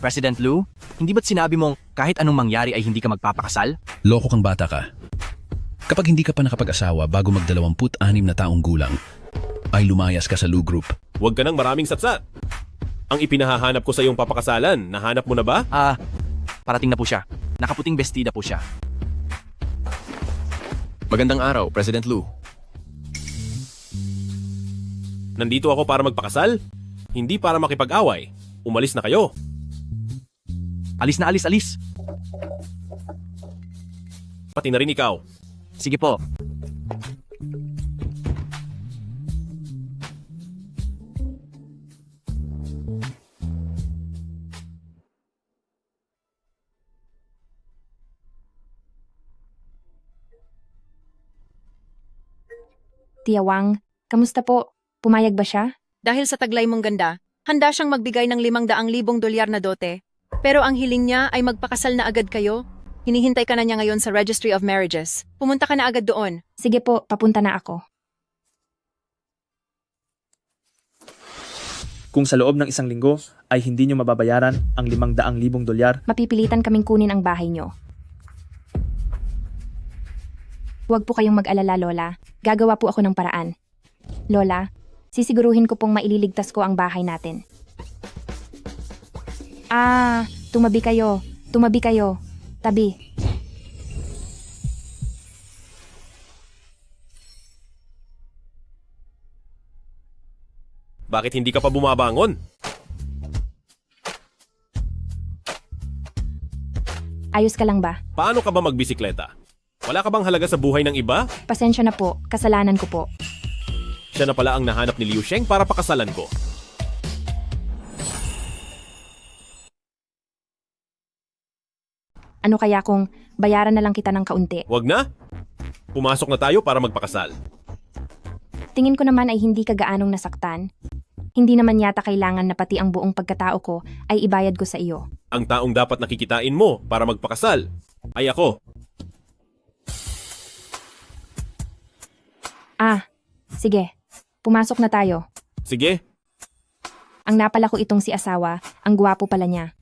President Lu, hindi ba't sinabi mong kahit anong mangyari ay hindi ka magpapakasal? Loko kang bata ka. Kapag hindi ka pa nakapag-asawa bago mag-26 na taong gulang, ay lumayas ka sa Lu Group. Huwag ka nang maraming satsat. Ang ipinahahanap ko sa iyong papakasalan, nahanap mo na ba? Parating na po siya. Nakaputing bestida po siya. Magandang araw, President Lu. Nandito ako para magpakasal, hindi para makipag-away. Umalis na kayo. Alis na alis, alis. Pati na rin ikaw. Sige po. Tia Wang, kamusta po? Pumayag ba siya? Dahil sa taglay mong ganda, handa siyang magbigay ng 500,000 dolyar na dote. Pero ang hiling niya ay magpakasal na agad kayo. Hinihintay ka na niya ngayon sa Registry of Marriages. Pumunta ka na agad doon. Sige po, papunta na ako. Kung sa loob ng 1 linggo ay hindi nyo mababayaran ang 500,000 dolyar, Mapipilitan kaming kunin ang bahay nyo. Huwag po kayong mag-alala, Lola. Gagawa po ako ng paraan. Lola, sisiguruhin ko pong maililigtas ko ang bahay natin. Tumabi kayo. Tumabi kayo. Tabi. Bakit hindi ka pa bumabangon? Ayos ka lang ba? Paano ka ba magbisikleta? Wala ka bang halaga sa buhay ng iba? Pasensya na po. Kasalanan ko po. Siya na pala ang nahanap ni Liu Sheng para pakasalan ko. Ano kaya kung bayaran na lang kita ng kaunti? Wag na. Pumasok na tayo para magpakasal. Tingin ko naman ay hindi ka gaanong nasaktan. Hindi naman yata kailangan na pati ang buong pagkatao ko ay ibayad ko sa iyo. Ang taong dapat nakikitain mo para magpakasal ay ako. Sige. Pumasok na tayo. Sige, Ang napala ko itong si asawa, ang gwapo pala niya.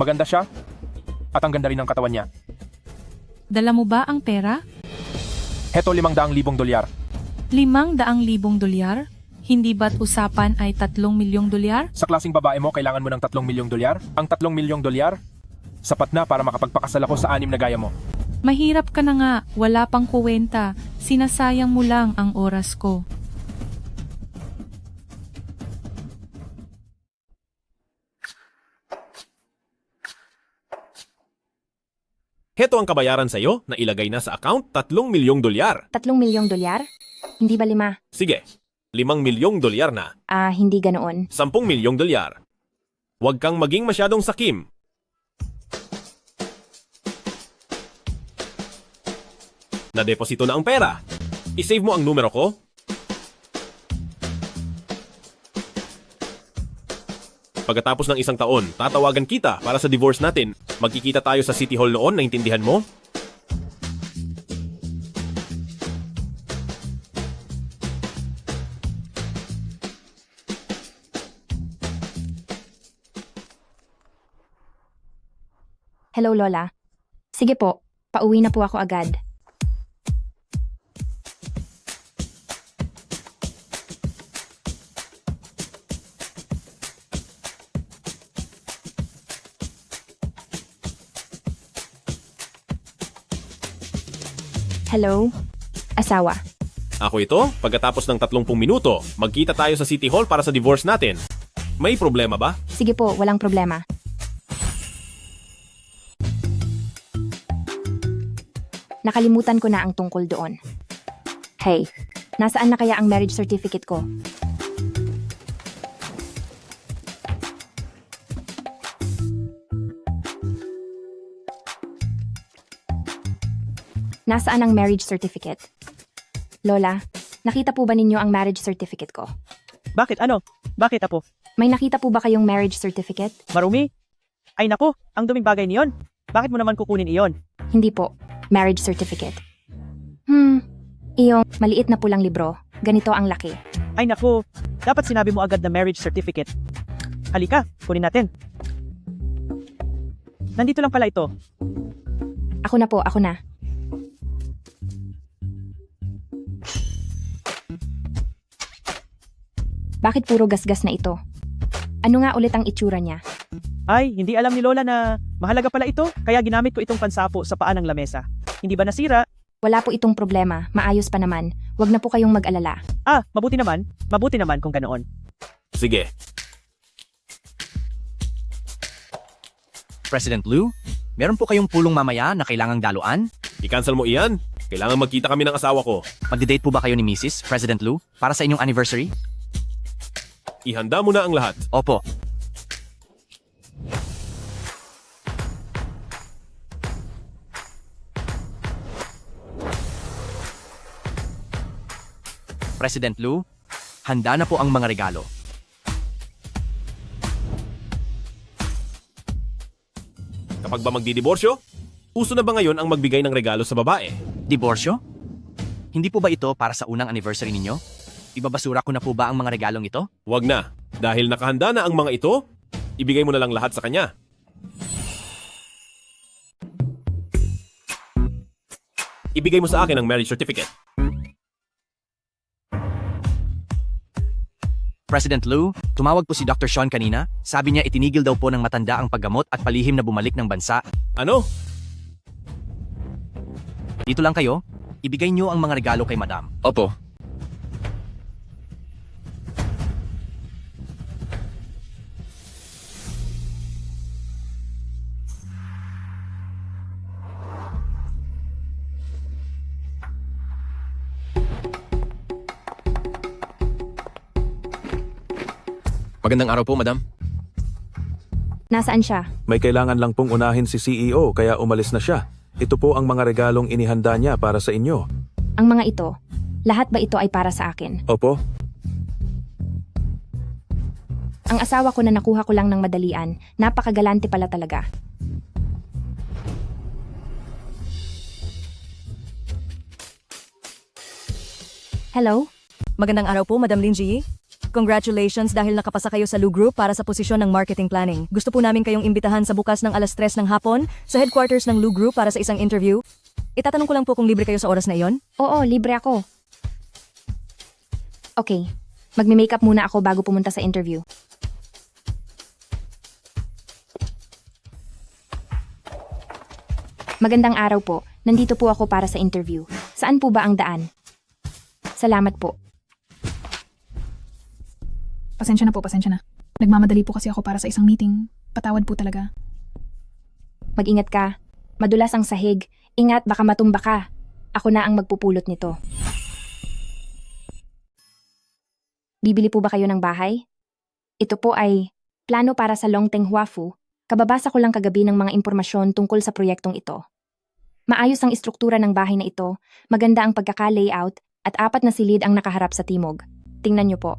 Maganda siya at ang ganda rin ng katawan niya. Dala mo ba ang pera? Heto 500,000 dolyar. 500,000 dolyar? Hindi ba't usapan ay 3 milyong dolyar? Sa klaseng babae mo, kailangan mo ng 3 milyong dolyar? Ang 3 milyong dolyar? Sapat na para makapagpakasal ako sa 6 na gaya mo. Mahirap ka na nga, wala pang kuwenta. Sinasayang mo lang ang oras ko. heto ang kabayaran sa iyo na ilagay na sa account 3 milyong dolyar. 3 milyong dolyar? Hindi ba 5? Sige, 5 milyong dolyar na. Hindi ganoon. 10 milyong dolyar. Huwag kang maging masyadong sakim. Nadeposito na ang pera. I-save mo ang numero ko. Pagkatapos ng 1 taon, tatawagan kita para sa divorce natin. Magkikita tayo sa City Hall noon, naintindihan mo? Hello, Lola. Sige po, pauwi na po ako agad. Hello? Asawa. Ako ito, pagkatapos ng 30 minuto, magkita tayo sa City Hall para sa divorce natin. May problema ba? Sige po, walang problema. Nakalimutan ko na ang tungkol doon. Hey, nasaan na kaya ang marriage certificate ko? Nasaan ang marriage certificate? Lola, nakita po ba ninyo ang marriage certificate ko? Bakit ano? Bakit apo? May nakita po ba kayong marriage certificate? Marumi? Ay nako, ang duming bagay niyon. Bakit mo naman kukunin iyon? Hindi po. Marriage certificate. Iyong maliit na pulang libro. Ganito ang laki. Ay naku, dapat sinabi mo agad na marriage certificate. Halika, kunin natin. Nandito lang pala ito. Ako na po, ako na. Bakit puro gasgas na ito? Ano nga ulit ang itsura niya? Ay, hindi alam ni Lola na mahalaga pala ito, kaya ginamit ko itong pansapo sa paa ng lamesa. Hindi ba nasira? Wala po itong problema, maayos pa naman. Huwag na po kayong mag-alala. Ah, mabuti naman kung ganoon. Sige. President Liu, meron po kayong pulong mamaya na kailangang daluan? I-cancel mo iyan. Kailangan magkita kami ng asawa ko. Magde-date po ba kayo ni Mrs. President Liu para sa inyong anniversary? Ihanda mo na ang lahat. Opo. President Liu, handa na po ang mga regalo. Kapag ba magdidiborsyo, uso na ba ngayon ang magbigay ng regalo sa babae? Diborsyo? Hindi po ba ito para sa unang anniversary ninyo? Ibabasura ko na po ba ang mga regalong ito? Huwag na. Dahil nakahanda na ang mga ito, ibigay mo na lang lahat sa kanya. Ibigay mo sa akin ang marriage certificate. President Liu, tumawag po si Dr. Sean kanina. Sabi niya itinigil daw po ng matanda ang paggamot at palihim na bumalik ng bansa. Ano? Dito lang kayo. Ibigay niyo ang mga regalo kay Madam. Opo. Magandang araw po, madam. Nasaan siya? May kailangan lang pong unahin si CEO kaya umalis na siya. Ito po ang mga regalong inihanda niya para sa inyo. Ang mga ito, lahat ba ito ay para sa akin? Opo, Ang asawa ko na nakuha ko lang ng madalian, napakagalante pala talaga. Hello? Magandang araw po, Madam Lin Ji. Congratulations dahil nakapasa kayo sa Lu Group para sa posisyon ng marketing planning. Gusto po namin kayong imbitahan sa bukas ng 3:00 ng hapon sa headquarters ng Lu Group para sa isang interview. Itatanong ko lang po kung libre kayo sa oras na iyon. Oo, libre ako. Okay, magme-makeup muna ako bago pumunta sa interview. Magandang araw po. Nandito po ako para sa interview. Saan po ba ang daan? Salamat po. Pasensya na po, pasensya na. Nagmamadali po kasi ako para sa isang meeting. Patawad po talaga. Mag-ingat ka. Madulas ang sahig. Ingat, baka matumba ka. Ako na ang magpupulot nito. Bibili po ba kayo ng bahay? Ito po ay plano para sa Longteng Huafu. Kababasa ko lang kagabi ng mga impormasyon tungkol sa proyektong ito. Maayos ang istruktura ng bahay na ito, maganda ang pagkaka-layout at 4 na silid ang nakaharap sa timog. Tingnan niyo po.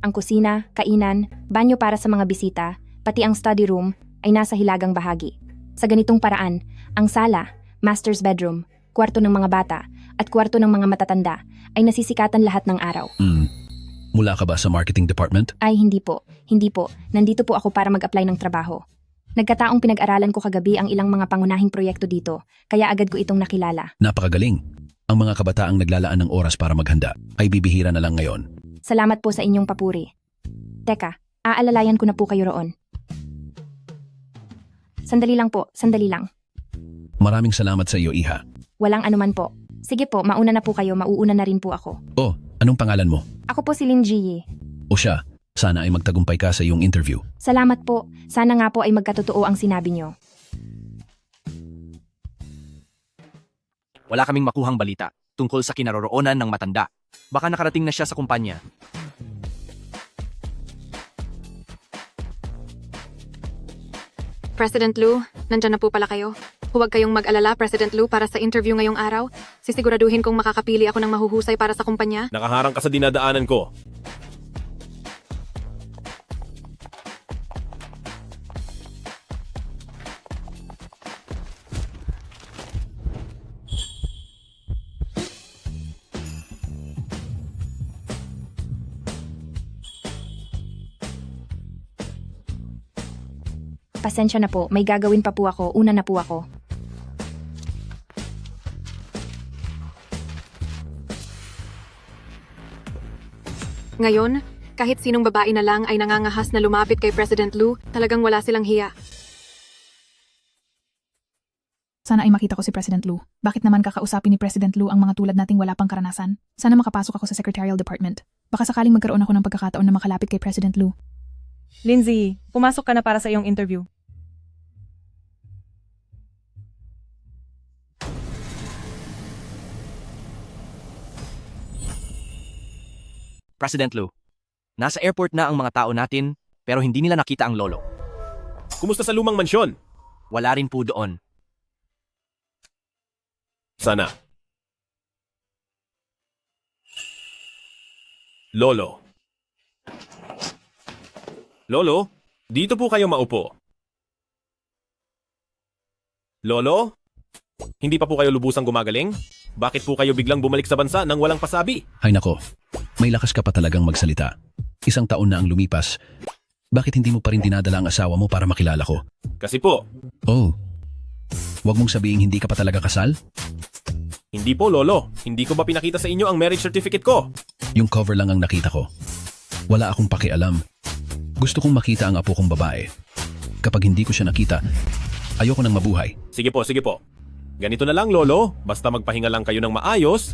Ang kusina, kainan, banyo para sa mga bisita, pati ang study room ay nasa hilagang bahagi. Sa ganitong paraan, ang sala, master's bedroom, kwarto ng mga bata, at kwarto ng mga matatanda ay nasisikatan lahat ng araw. Mula ka ba sa marketing department? Ay, hindi po. Hindi po. Nandito po ako para mag-apply ng trabaho. Nagkataong pinag-aralan ko kagabi ang ilang mga pangunahing proyekto dito, kaya agad ko itong nakilala. Napakagaling. Ang mga kabataang naglalaan ng oras para maghanda ay bibihira na lang ngayon. Salamat po sa inyong papuri. Teka, aalalayan ko na po kayo roon. Sandali lang po, sandali lang. Maraming salamat sa iyo, Iha. Walang anuman po. Sige po, mauna na po kayo, mauuna na rin po ako. Oh, anong pangalan mo? Ako po si Lin Ji. O siya, sana ay magtagumpay ka sa iyong interview. Salamat po. Sana nga po ay magkatotoo ang sinabi niyo. Wala kaming makuhang balita tungkol sa kinaroroonan ng matanda. Baka nakarating na siya sa kumpanya. President Liu, nandyan na po pala kayo. Huwag kayong mag-alala, President Liu, para sa interview ngayong araw. Sisiguraduhin kong makakapili ako ng mahuhusay para sa kumpanya. Nakaharang ka sa dinadaanan ko. Pasensya na po, may gagawin pa po ako, una na po ako. Ngayon, kahit sinong babae na lang ay nangangahas na lumapit kay President Lu, talagang wala silang hiya. Sana ay makita ko si President Lu. Bakit naman kakausapin ni President Lu ang mga tulad nating wala pang karanasan? Sana makapasok ako sa Secretarial Department. Baka sakaling magkaroon ako ng pagkakataon na makalapit kay President Lu. Lindsay, pumasok ka na para sa iyong interview. President Lu, nasa airport na ang mga tao natin pero hindi nila nakita ang lolo. Kumusta sa lumang mansyon? Wala rin po doon. Sana. Lolo. Lolo, dito po kayo maupo. Lolo? Hindi pa po kayo lubusang gumagaling? Bakit po kayo biglang bumalik sa bansa nang walang pasabi? Hay nako, may lakas ka pa talagang magsalita. 1 taon na ang lumipas. Bakit hindi mo pa rin dinadala ang asawa mo para makilala ko? Kasi po, Oh, wag mong sabihin hindi ka pa talaga kasal? hindi po lolo. Hindi ko ba pinakita sa inyo ang marriage certificate ko? Yung cover lang ang nakita ko. Wala akong pakialam. Gusto kong makita ang apo kong babae. Kapag hindi ko siya nakita, ayoko nang mabuhay. Sige po, sige po. Ganito na lang lolo, basta magpahinga lang kayo ng maayos.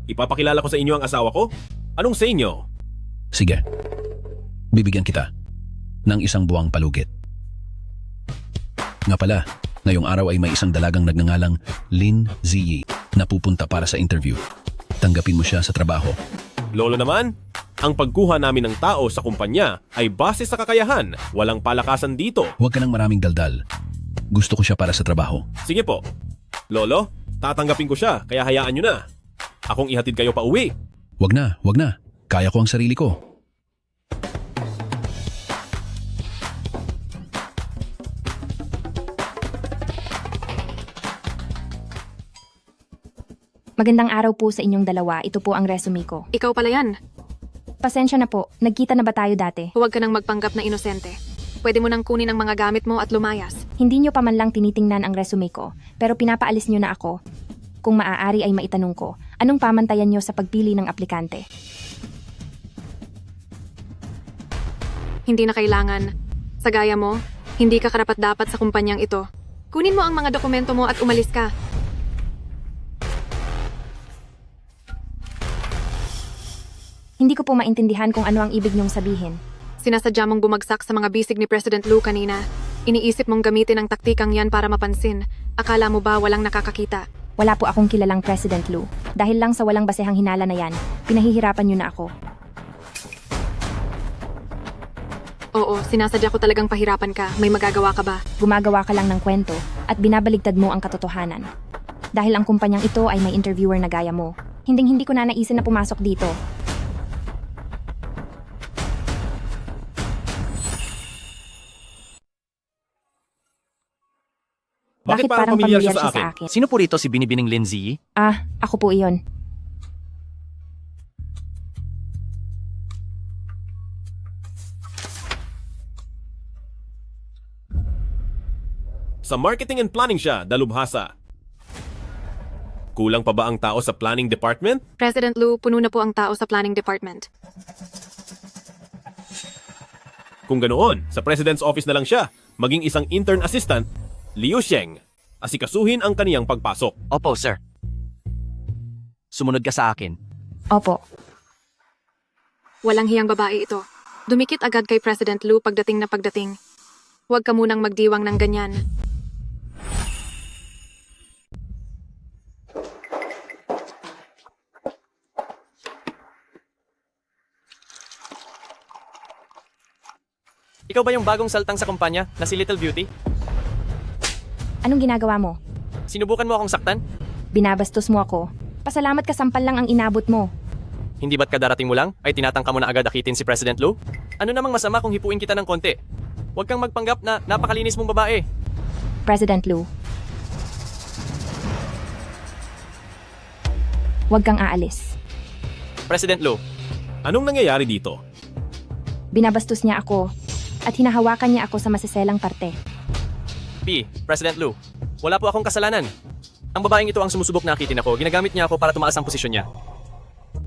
Ipapakilala ko sa inyo ang asawa ko. Anong sa inyo? Sige, bibigyan kita ng 1 buwang palugit. Nga pala, ngayong araw ay may isang dalagang nagngangalang Lin Ziyi na pupunta para sa interview. Tanggapin mo siya sa trabaho. Lolo naman, ang pagkuha namin ng tao sa kumpanya ay base sa kakayahan. Walang palakasan dito. Huwag ka ng maraming daldal. Gusto ko siya para sa trabaho. Sige po. Lolo, tatanggapin ko siya, kaya hayaan nyo na. Akong ihatid kayo pa uwi. Wag na, wag na. Kaya ko ang sarili ko. Magandang araw po sa inyong dalawa, ito po ang resume ko. Ikaw pala yan. Pasensya na po, nagkita na ba tayo dati? Huwag ka nang magpanggap na inosente. Pwede mo nang kunin ang mga gamit mo at lumayas. Hindi nyo pa man lang tinitingnan ang resume ko, pero pinapaalis nyo na ako. Kung maaari ay maitanong ko, anong pamantayan nyo sa pagpili ng aplikante? Hindi na kailangan. Sa gaya mo, hindi ka karapat-dapat sa kumpanyang ito. Kunin mo ang mga dokumento mo at umalis ka. Hindi ko po maintindihan kung ano ang ibig nyong sabihin. Sinasadya mong bumagsak sa mga bisig ni President Lu kanina. Iniisip mong gamitin ang taktikang yan para mapansin. Akala mo ba walang nakakakita? Wala po akong kilalang President Lu. Dahil lang sa walang basehang hinala na yan, pinahihirapan nyo na ako. Oo, sinasadya ko talagang pahirapan ka. May magagawa ka ba? Gumagawa ka lang ng kwento at binabaligtad mo ang katotohanan. Dahil ang kumpanyang ito ay may interviewer na gaya mo. Hinding-hindi ko na naisin na pumasok dito. Bakit parang pamilyar siya sa akin? Sino po rito si Binibining Lin Ziyi? Ah, ako po iyon. Sa marketing and planning siya, dalubhasa. Kulang pa ba ang tao sa planning department? President Lu, puno na po ang tao sa planning department. Kung ganoon, sa President's office na lang siya, maging isang intern assistant, Liu Sheng, asikasuhin ang kaniyang pagpasok. Opo, sir. Sumunod ka sa akin. Opo. Walang hiyang babae ito. Dumikit agad kay President Lu pagdating na pagdating. Huwag ka munang magdiwang ng ganyan. Ikaw ba yung bagong saltang sa kumpanya na si Little Beauty? Anong ginagawa mo? Sinubukan mo akong saktan? Binabastos mo ako. Pasalamat ka sampal lang ang inabot mo. Hindi ba't kadarating mo lang ay tinatangka mo na agad akitin si President Lu? Ano namang masama kung hipuin kita ng konti? Huwag kang magpanggap na napakalinis mong babae. President Lu. Huwag kang aalis. President Lu. Anong nangyayari dito? Binabastos niya ako at hinahawakan niya ako sa masiselang parte. President Lu, wala po akong kasalanan. Ang babaeng ito ang sumusubok na akitin ako, ginagamit niya ako para tumaas ang posisyon niya.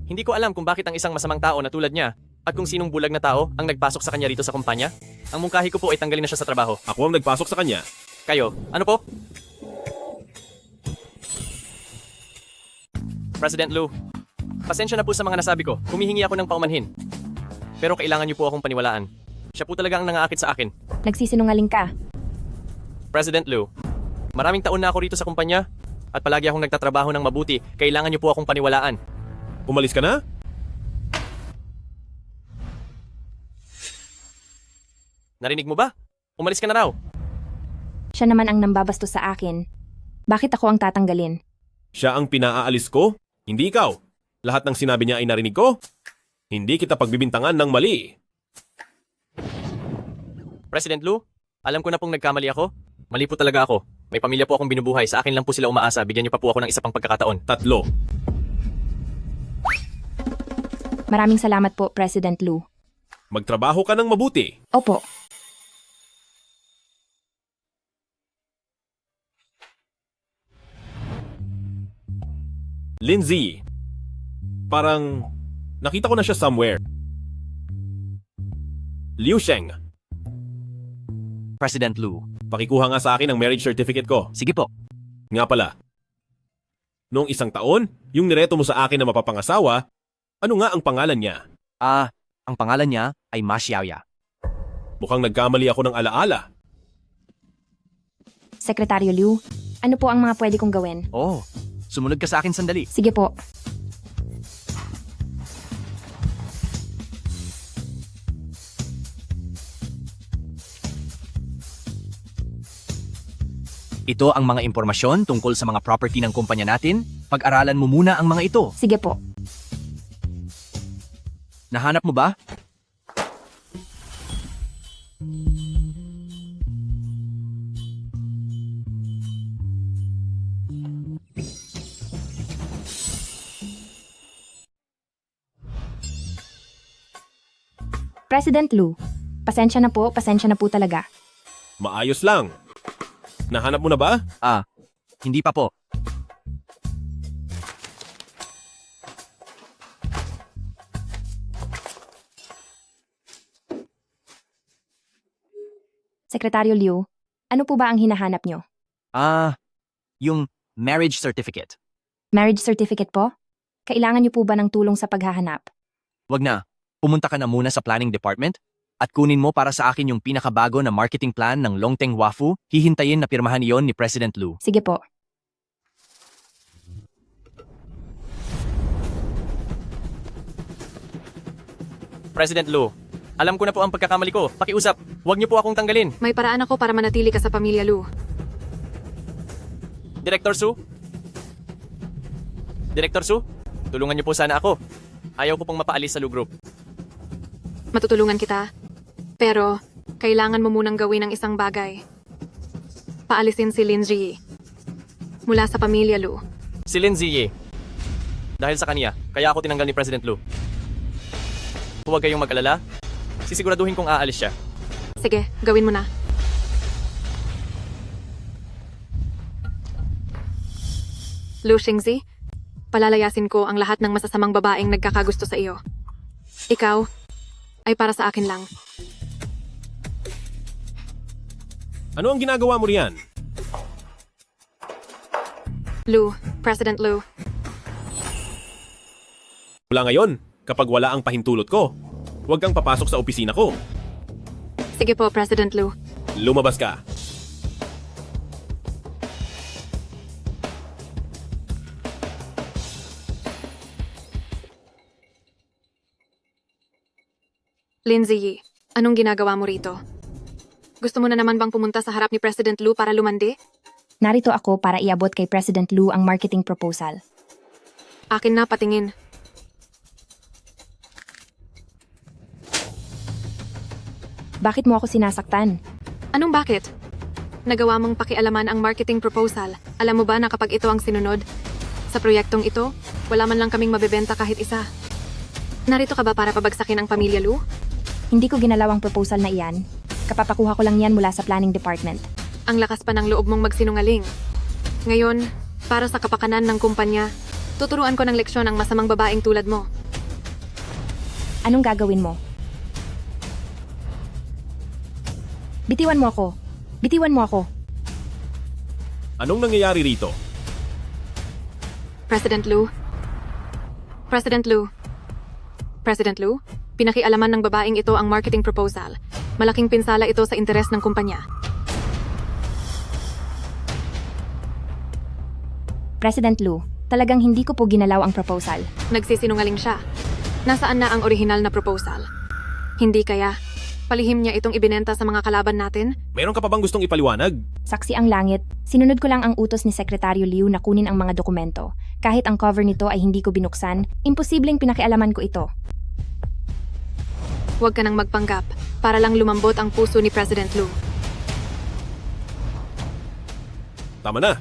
Hindi ko alam kung bakit ang isang masamang tao na tulad niya at kung sinong bulag na tao ang nagpasok sa kanya rito sa kumpanya. Ang mungkahi ko po ay tanggalin na siya sa trabaho. Ako ang nagpasok sa kanya. Kayo, ano po? President Lu, pasensya na po sa mga nasabi ko. Humihingi ako ng paumanhin. Pero kailangan niyo po akong paniwalaan. Siya po talaga ang nangaakit sa akin. Nagsisinungaling ka. President Lu, maraming taon na ako rito sa kumpanya at palagi akong nagtatrabaho ng mabuti. Kailangan niyo po akong paniwalaan. Umalis ka na? Narinig mo ba? Umalis ka na raw. Siya naman ang nambabastos sa akin. Bakit ako ang tatanggalin? Siya ang pinaaalis ko? Hindi ikaw. Lahat ng sinabi niya ay narinig ko? Hindi kita pagbibintangan ng mali. President Lu, alam ko na pong nagkamali ako. Mali po talaga ako. May pamilya po akong binubuhay. Sa akin lang po sila umaasa. Bigyan niyo pa po ako ng isa pang pagkakataon. 3. Maraming salamat po, President Lu. Magtrabaho ka ng mabuti. Opo. Lindsay, parang nakita ko na siya somewhere. Liu Sheng, President Lu. pakikuha nga sa akin ang marriage certificate ko. Sige po. Nga pala, noong isang taon, yung nireto mo sa akin na mapapangasawa, ano nga ang pangalan niya? Ang pangalan niya ay Ma Xiaoya. Mukhang nagkamali ako ng alaala. Sekretaryo Liu, ano po ang mga pwede kong gawin? Oh, sumunod ka sa akin sandali. Sige po. Ito ang mga impormasyon tungkol sa mga property ng kumpanya natin. Pag-aralan mo muna ang mga ito. Sige po. Nahanap mo ba? President Lu, pasensya na po talaga. Maayos lang. Nahanap mo na ba? Hindi pa po. Sekretaryo Liu, ano po ba ang hinahanap nyo? Yung marriage certificate. Marriage certificate po? Kailangan nyo po ba ng tulong sa paghahanap? Wag na. Pumunta ka na muna sa planning department at kunin mo para sa akin yung pinakabago na marketing plan ng Longteng Huafu. Hihintayin na pirmahan iyon ni President Lu. Sige po. President Lu, alam ko na po ang pagkakamali ko. Pakiusap, huwag niyo po akong tanggalin. May paraan ako para manatili ka sa pamilya Lu. Director Su? Director Su, tulungan niyo po sana ako. Ayaw ko pong mapaalis sa Lu Group. Matutulungan kita. Pero, kailangan mo munang gawin ang isang bagay. Paalisin si Lin Ziyi mula sa pamilya Lu. Si Lin Ziyi. Dahil sa kanya, kaya ako tinanggal ni President Lu. Huwag kayong mag-alala. Sisiguraduhin kong aalis siya. Sige, gawin mo na. Lu Xingzi, palalayasin ko ang lahat ng masasamang babaeng nagkakagusto sa iyo. Ikaw ay para sa akin lang. Ano ang ginagawa mo riyan? Lu, President Lu. Mula ngayon, kapag wala ang pahintulot ko, huwag kang papasok sa opisina ko. Sige po, President Lu. Lumabas ka. Lin Ziyi, anong ginagawa mo rito? Gusto mo na naman bang pumunta sa harap ni President Lu para lumandi? Narito ako para iabot kay President Lu ang marketing proposal. Akin na patingin. Bakit mo ako sinasaktan? Anong bakit? Nagawa mong pakialaman ang marketing proposal. Alam mo ba na kapag ito ang sinunod, sa proyektong ito, wala man lang kaming mabebenta kahit isa. Narito ka ba para pabagsakin ang pamilya Lu? Hindi ko ginalaw ang proposal na iyan. Kapapakuha ko lang yan mula sa planning department. Ang lakas pa ng loob mong magsinungaling. Ngayon, para sa kapakanan ng kumpanya, tuturuan ko ng leksyon ang masamang babaeng tulad mo. Anong gagawin mo? Bitiwan mo ako. Bitiwan mo ako. Anong nangyayari rito? President Lu? President Lu? President Lu? Pinakialaman ng babaeng ito ang marketing proposal. Malaking pinsala ito sa interes ng kumpanya. President Lu, talagang hindi ko po ginalaw ang proposal. Nagsisinungaling siya. Nasaan na ang orihinal na proposal? Hindi kaya palihim niya itong ibinenta sa mga kalaban natin? Meron ka pa bang gustong ipaliwanag? Saksi ang langit, sinunod ko lang ang utos ni Sekretaryo Liu na kunin ang mga dokumento. Kahit ang cover nito ay hindi ko binuksan, imposibleng pinakialaman ko ito. Huwag ka nang magpanggap para lang lumambot ang puso ni President Lu. Tama na.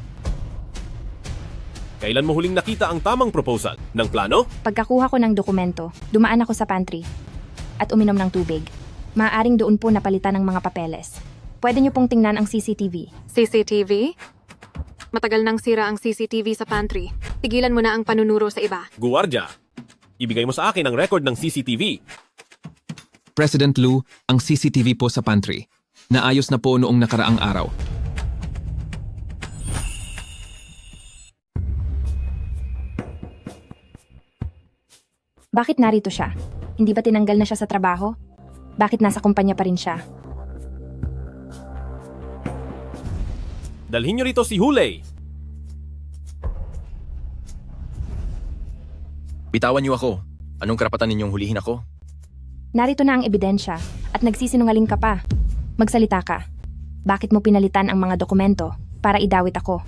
Kailan mo huling nakita ang tamang proposal ng plano? Pagkakuha ko ng dokumento, dumaan ako sa pantry at uminom ng tubig. Maaaring doon po napalitan ng mga papeles. Pwede niyo pong tingnan ang CCTV. CCTV? Matagal nang sira ang CCTV sa pantry. Tigilan mo na ang panunuro sa iba. Guwardia, ibigay mo sa akin ang record ng CCTV. President Lu, ang CCTV po sa pantry. Naayos na po noong nakaraang araw. Bakit narito siya? Hindi ba tinanggal na siya sa trabaho? Bakit nasa kumpanya pa rin siya? Dalhin niyo rito si Huley. Bitawan niyo ako. Anong karapatan ninyong hulihin ako? Narito na ang ebidensya at nagsisinungaling ka pa. Magsalita ka. Bakit mo pinalitan ang mga dokumento para idawit ako?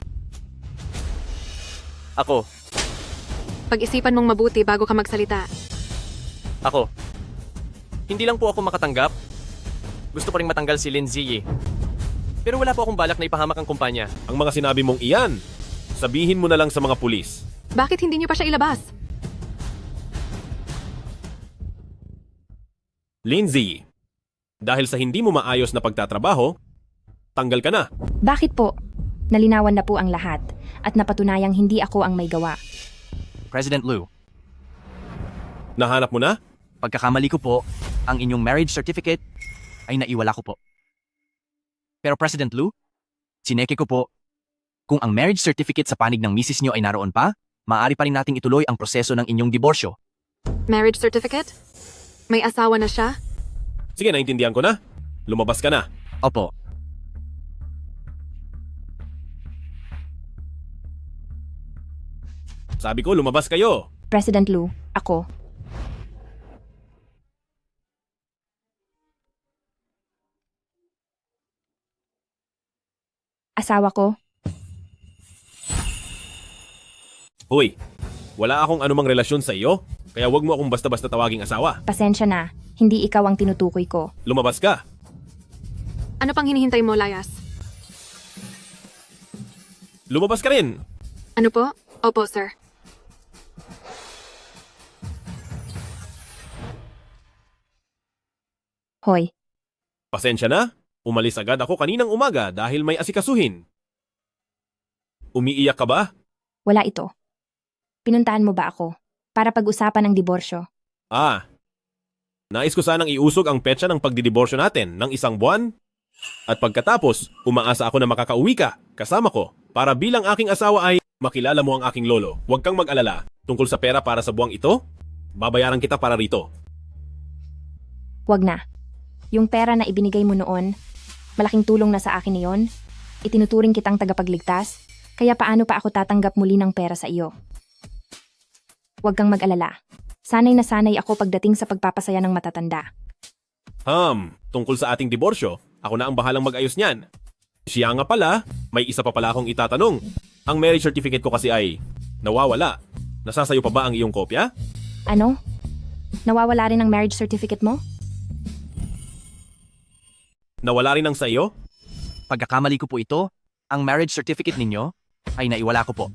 Ako. Pag-isipan mong mabuti bago ka magsalita. Ako. Hindi lang po ako makatanggap. Gusto ko ring matanggal si Lin Ziyi. Pero wala po akong balak na ipahamak ang kumpanya. Ang mga sinabi mong iyan, sabihin mo na lang sa mga pulis. Bakit hindi niyo pa siya ilabas? Lindsay, dahil sa hindi mo maayos na pagtatrabaho, tanggal ka na. Bakit po? Nalinawan na po ang lahat at napatunayang hindi ako ang may gawa. President Lu, Nahanap mo na? pagkakamali ko po, ang inyong marriage certificate ay naiwala ko po. Pero President Lu, sineke ko po, kung ang marriage certificate sa panig ng misis niyo ay naroon pa, maaari pa rin nating ituloy ang proseso ng inyong diborsyo. Marriage certificate? May asawa na siya? Sige, naintindihan ko na. Lumabas ka na. Opo. Sabi ko, lumabas kayo. President Lu, ako. Asawa ko, Hoy, wala akong anumang relasyon sa iyo, kaya wag mo akong basta-basta tawaging asawa. pasensya na, hindi ikaw ang tinutukoy ko. Lumabas ka. Ano pang hinihintay mo, Layas? Lumabas ka rin. Ano po? Opo, sir. Hoy, Pasensya na. Umalis agad ako kaninang umaga dahil may asikasuhin. Umiiyak ka ba? wala ito. Pinuntahan mo ba ako para pag-usapan ng diborsyo? Ah, nais ko sanang iusog ang petsa ng pagdidiborsyo natin ng 1 buwan. At pagkatapos, umaasa ako na makakauwi ka, kasama ko, para bilang aking asawa ay makilala mo ang aking lolo. Huwag kang mag-alala. Tungkol sa pera para sa buwang ito, babayaran kita para rito. Wag na. Yung pera na ibinigay mo noon, malaking tulong na sa akin iyon. Itinuturing kitang tagapagligtas, kaya paano pa ako tatanggap muli ng pera sa iyo? Huwag kang mag-alala. Sanay na sanay ako pagdating sa pagpapasaya ng matatanda. Tungkol sa ating diborsyo, ako na ang bahalang mag-ayos niyan. Siya nga pala, may isa pa pala akong itatanong. Ang marriage certificate ko kasi ay nawawala. Nasasayo pa ba ang iyong kopya? Ano? Nawawala rin ang marriage certificate mo? Nawala rin ang sa iyo? Pagkakamali ko po ito, ang marriage certificate ninyo ay naiwala ko po.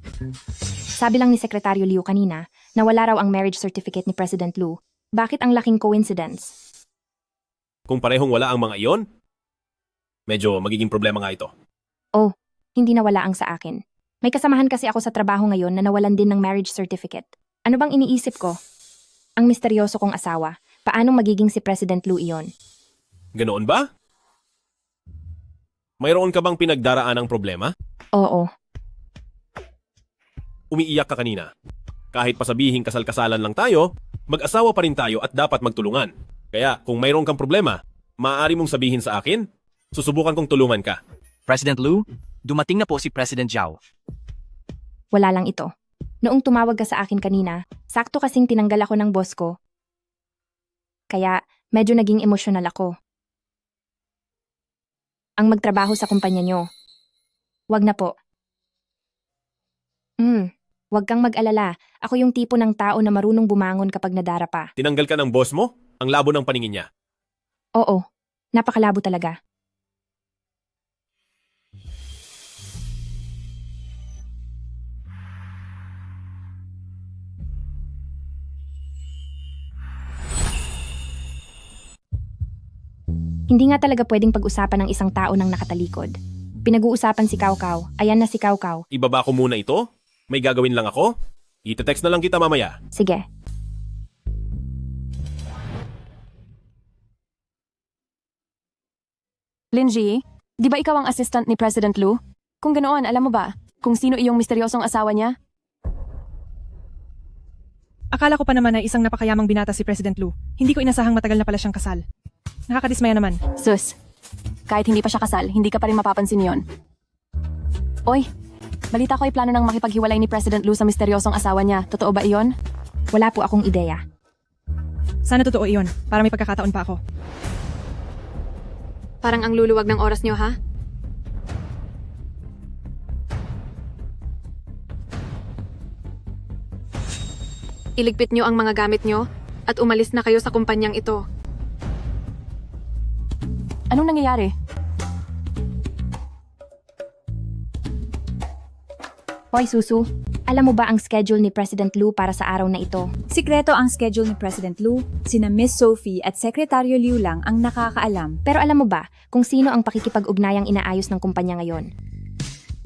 Sabi lang ni Sekretaryo Liu kanina, nawala raw ang marriage certificate ni President Lu. Bakit ang laking coincidence? Kung parehong wala ang mga iyon, medyo magiging problema nga ito. Oh, hindi nawala ang sa akin. May kasamahan kasi ako sa trabaho ngayon na nawalan din ng marriage certificate. Ano bang iniisip ko? Ang misteryoso kong asawa. Paanong magiging si President Lu iyon? Ganoon ba? Mayroon ka bang pinagdaraan ng problema? Oo. Umiiyak ka kanina. Kahit pasabihin kasal-kasalan lang tayo, mag-asawa pa rin tayo at dapat magtulungan. Kaya kung mayroon kang problema, maaari mong sabihin sa akin, susubukan kong tulungan ka. President Lu, dumating na po si President Zhao. Wala lang ito. Noong tumawag ka sa akin kanina, sakto kasing tinanggal ako ng boss ko. Kaya medyo naging emosyonal ako. Ang magtrabaho sa kumpanya nyo. Wag na po. Wag kang mag-alala. Ako yung tipo ng tao na marunong bumangon kapag nadarapa. Tinanggal ka ng boss mo? Ang labo ng paningin niya. Oo, napakalabo talaga. Hindi nga talaga pwedeng pag-usapan ng isang tao ng nakatalikod. Pinag-uusapan si Kaukaw. Ayan na si Kaukaw. Ibaba ko muna ito? May gagawin lang ako? Ite-text na lang kita mamaya. Sige. Linji, di ba ikaw ang assistant ni President Lu? Kung ganoon, alam mo ba kung sino iyong misteryosong asawa niya? Akala ko pa naman na isang napakayamang binata si President Lu. Hindi ko inasahang matagal na pala siyang kasal. Nakakadismaya naman. Sus, kahit hindi pa siya kasal, hindi ka pa rin mapapansin yon. Oy, balita ko ay plano ng makipaghiwalay ni President Lu sa misteryosong asawa niya. Totoo ba iyon? Wala po akong ideya. Sana totoo iyon, para may pagkakataon pa ako. Parang ang luluwag ng oras nyo, ha? Iligpit nyo ang mga gamit nyo at umalis na kayo sa kumpanyang ito. Anong nangyayari? Hoy Susu, alam mo ba ang schedule ni President Lu para sa araw na ito? Sikreto ang schedule ni President Lu, sina Miss Sophie at Sekretaryo Liu lang ang nakakaalam. Pero alam mo ba kung sino ang pakikipag-ugnayang inaayos ng kumpanya ngayon?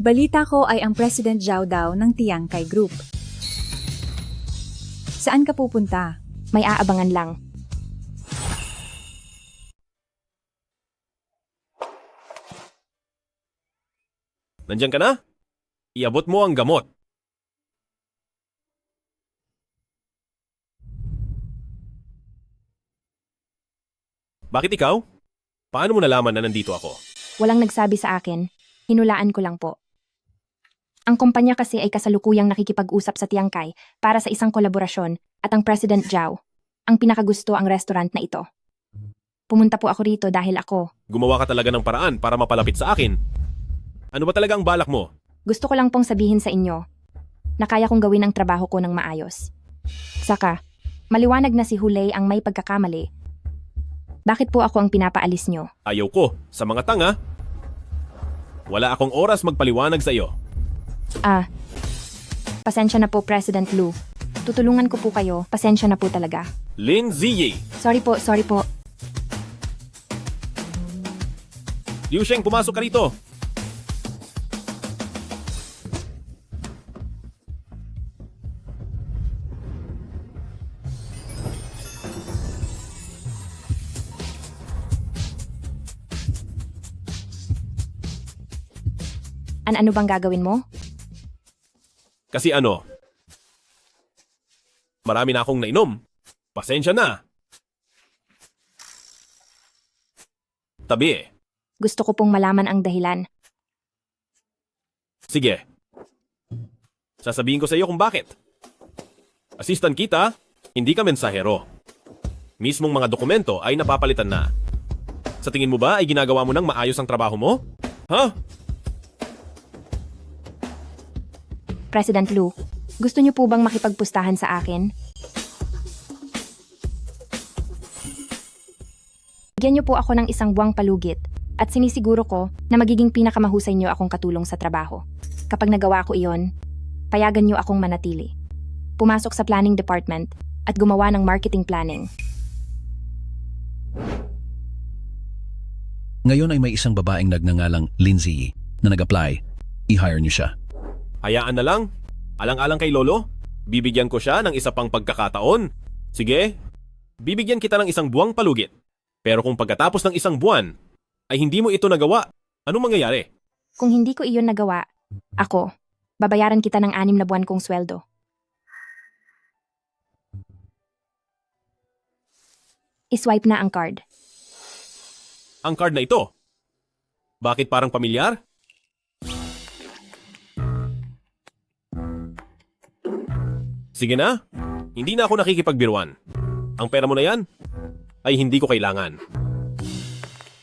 Balita ko ay ang President Zhao daw ng Tiangkai Group. Saan ka pupunta? May aabangan lang. Nandiyan ka na? Iabot mo ang gamot. Bakit ikaw? Paano mo nalaman na nandito ako? Walang nagsabi sa akin. Hinulaan ko lang po. Ang kumpanya kasi ay kasalukuyang nakikipag-usap sa Tiangkai para sa isang kolaborasyon at ang President Zhao ang pinakagusto ang restaurant na ito. Pumunta po ako rito dahil ako. Gumawa ka talaga ng paraan para mapalapit sa akin. Ano ba talaga ang balak mo? Gusto ko lang pong sabihin sa inyo na kaya kong gawin ang trabaho ko ng maayos. Saka, maliwanag na si Hulay ang may pagkakamali. Bakit po ako ang pinapaalis nyo? Ayaw ko. Sa mga tanga. Wala akong oras magpaliwanag sa iyo. Pasensya na po, President Lu. Tutulungan ko po kayo. Pasensya na po talaga. Lin Ziyi. Sorry po. Liu Sheng, pumasok ka rito. Ano bang gagawin mo? Kasi ano? Marami na akong nainom. Pasensya na. Tabi. Gusto ko pong malaman ang dahilan. Sige. Sasabihin ko sa iyo kung bakit. Assistant kita, hindi ka mensahero. Mismong mga dokumento ay napapalitan na. Sa tingin mo ba ay ginagawa mo nang maayos ang trabaho mo? Ha? President Lu, gusto niyo po bang makipagpustahan sa akin? Bigyan niyo po ako ng isang buwang palugit at sinisiguro ko na magiging pinakamahusay niyo akong katulong sa trabaho. Kapag nagawa ko iyon, payagan niyo akong manatili. Pumasok sa planning department at gumawa ng marketing planning. Ngayon ay may isang babaeng nagngangalang Lin Ziyi. na nag-apply. I-hire niyo siya. Hayaan na lang. Alang-alang kay Lolo, bibigyan ko siya ng isa pang pagkakataon. Sige, bibigyan kita ng isang buwang palugit. Pero kung pagkatapos ng isang buwan ay hindi mo ito nagawa, anong mangyayari? Kung hindi ko iyon nagawa, ako, babayaran kita ng 6 na buwan kong sweldo. I-swipe na ang card. Ang card na ito. Bakit parang pamilyar? Sige na, hindi na ako nakikipagbiruan. Ang pera mo na yan ay hindi ko kailangan.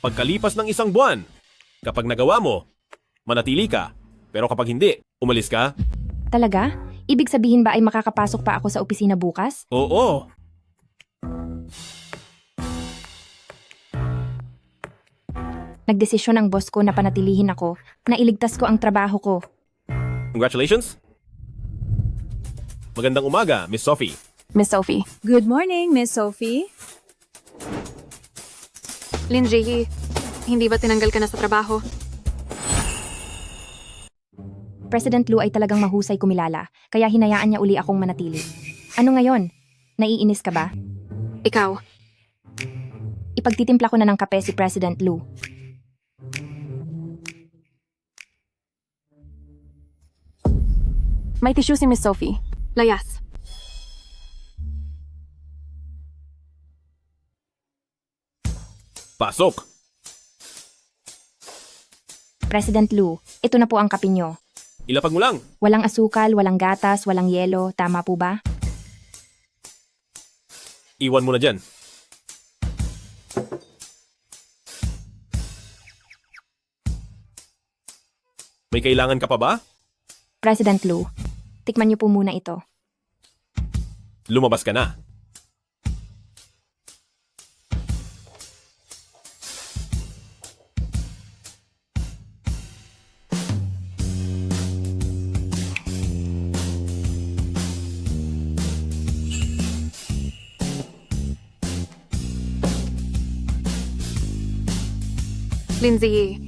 Pagkalipas ng isang buwan, kapag nagawa mo, manatili ka. Pero kapag hindi, umalis ka. Talaga? Ibig sabihin ba ay makakapasok pa ako sa opisina bukas? Oo. Nagdesisyon ang boss ko na panatilihin ako, na iligtas ko ang trabaho ko. Congratulations. Magandang umaga, Miss Sophie. Miss Sophie. Good morning, Miss Sophie. Lin Ji, hindi ba tinanggal ka na sa trabaho? President Lu ay talagang mahusay kumilala, kaya hinayaan niya uli akong manatili. Ano ngayon? Naiinis ka ba? Ikaw. Ipagtitimpla ko na ng kape si President Lu. May tissue si Miss Sophie. Layas. Pasok. President Lu, ito na po ang kape nyo. Ilapag mo lang. Walang asukal, walang gatas, walang yelo, tama po ba? Iwan mo na dyan. May kailangan ka pa ba? President Lu, tikman niyo po muna ito. Lumabas ka na. Lindsay,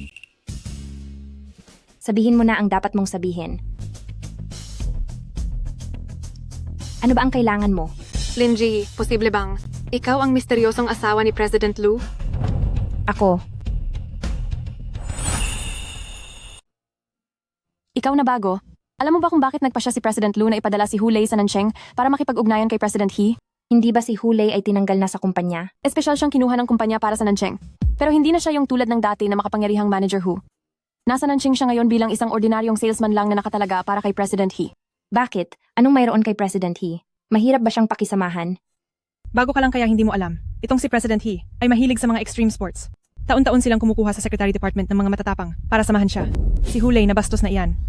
sabihin mo na ang dapat mong sabihin. Ano ba ang kailangan mo? Lindsay, posible bang ikaw ang misteryosong asawa ni President Lu? Ako. Ikaw na bago. Alam mo ba kung bakit nagpa siya si President Lu na ipadala si Hulei sa Nancheng para makipag-ugnayan kay President He? Hindi ba si Hulei ay tinanggal na sa kumpanya? Espesyal siyang kinuha ng kumpanya para sa Nancheng. Pero hindi na siya yung tulad ng dati na makapangyarihang manager Hu. Nasa Nancheng siya ngayon bilang isang ordinaryong salesman lang na nakatalaga para kay President He. Bakit? Anong mayroon kay President He? Mahirap ba siyang pakisamahan? Bago ka lang kaya hindi mo alam, itong si President He ay mahilig sa mga extreme sports. Taon-taon silang kumukuha sa Secretary Department ng mga matatapang para samahan siya. Si Hulei na bastos na iyan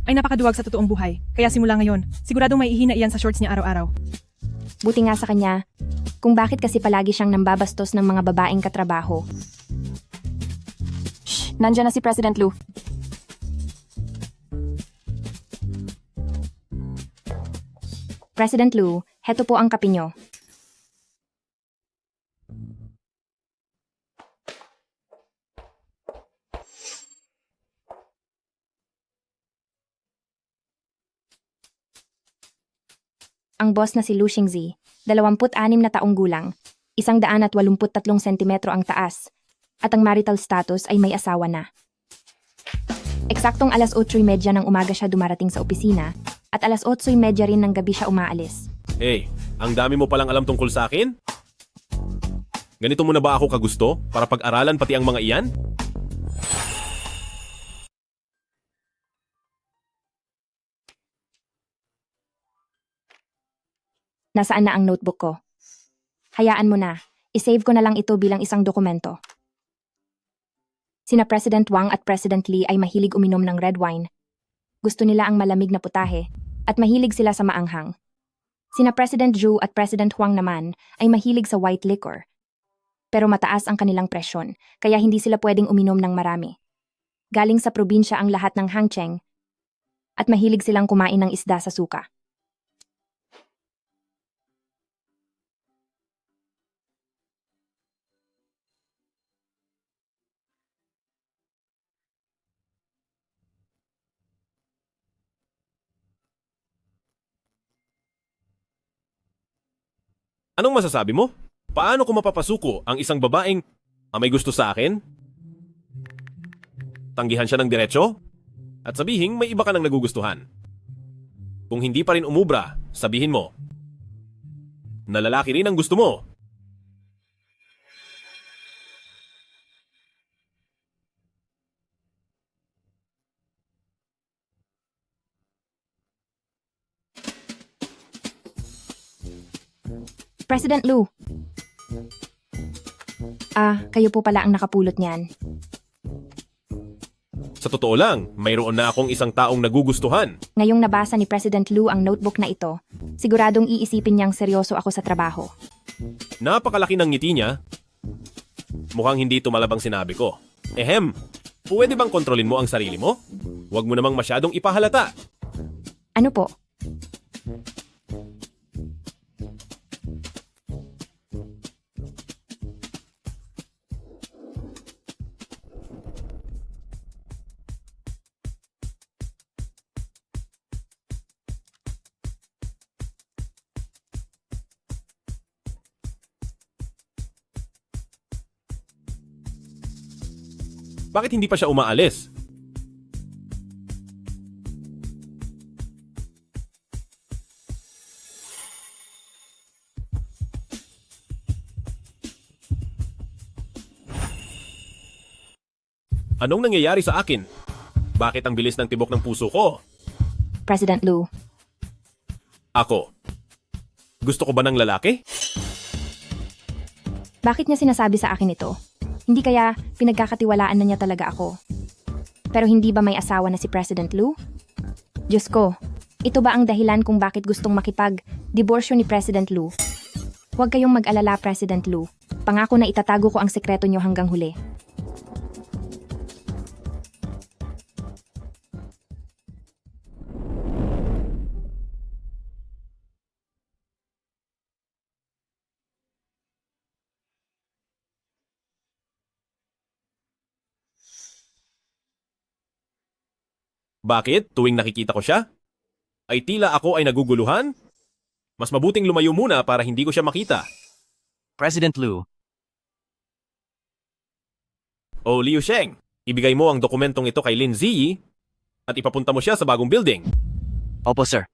ay napakaduwag sa totoong buhay, kaya simula ngayon, siguradong may ihina iyan sa shorts niya araw-araw. Buti nga sa kanya, kung bakit kasi palagi siyang nambabastos ng mga babaeng katrabaho. Shh, nandyan na si President Lu. President Lu, heto po ang kape nyo. Ang boss na si Lu Xingzi, 26 na taong gulang, 183 sentimetro ang taas, at ang marital status ay may asawa na. Eksaktong alas 8:30 ng umaga siya dumarating sa opisina, at alas 8:30 rin ng gabi siya umaalis. Hey, ang dami mo palang alam tungkol sa akin? Ganito mo na ba ako kagusto para pag-aralan pati ang mga iyan? Nasaan na ang notebook ko? Hayaan mo na, isave ko na lang ito bilang isang dokumento. Sina President Wang at President Lee ay mahilig uminom ng red wine. Gusto nila ang malamig na putahe, at mahilig sila sa maanghang. Sina President Zhu at President Huang naman ay mahilig sa white liquor. Pero mataas ang kanilang presyon, kaya hindi sila pwedeng uminom ng marami. Galing sa probinsya ang lahat ng Hangcheng, at mahilig silang kumain ng isda sa suka. Anong masasabi mo? Paano ko mapapasuko ang isang babaeng may gusto sa akin? Tanggihan siya ng diretsyo? At sabihing may iba ka nang nagugustuhan. Kung hindi pa rin umubra, sabihin mo na lalaki rin ang gusto mo. President Lu. Kayo po pala ang nakapulot niyan. Sa totoo lang, mayroon na akong isang taong nagugustuhan. Ngayong nabasa ni President Lu ang notebook na ito, siguradong iisipin niyang seryoso ako sa trabaho. Napakalaki ng ngiti niya. Mukhang hindi tumalabang sinabi ko. Ehem, pwede bang kontrolin mo ang sarili mo? Huwag mo namang masyadong ipahalata. Ano po? Bakit hindi pa siya umaalis? Anong nangyayari sa akin? Bakit ang bilis ng tibok ng puso ko? President Lu. Ako. Gusto ko ba ng lalaki? Bakit niya sinasabi sa akin ito? Hindi kaya pinagkakatiwalaan na niya talaga ako? Pero hindi ba may asawa na si President Lu? Diyos ko, ito ba ang dahilan kung bakit gustong makipag-diborsyo ni President Lu? Huwag kayong mag-alala, President Lu. Pangako na itatago ko ang sekreto niyo hanggang huli. Bakit? Tuwing nakikita ko siya? Ay tila ako ay naguguluhan? Mas mabuting lumayo muna para hindi ko siya makita. President Lu, O Liu Sheng, ibigay mo ang dokumentong ito kay Lin Ziyi at ipapunta mo siya sa bagong building. opo sir.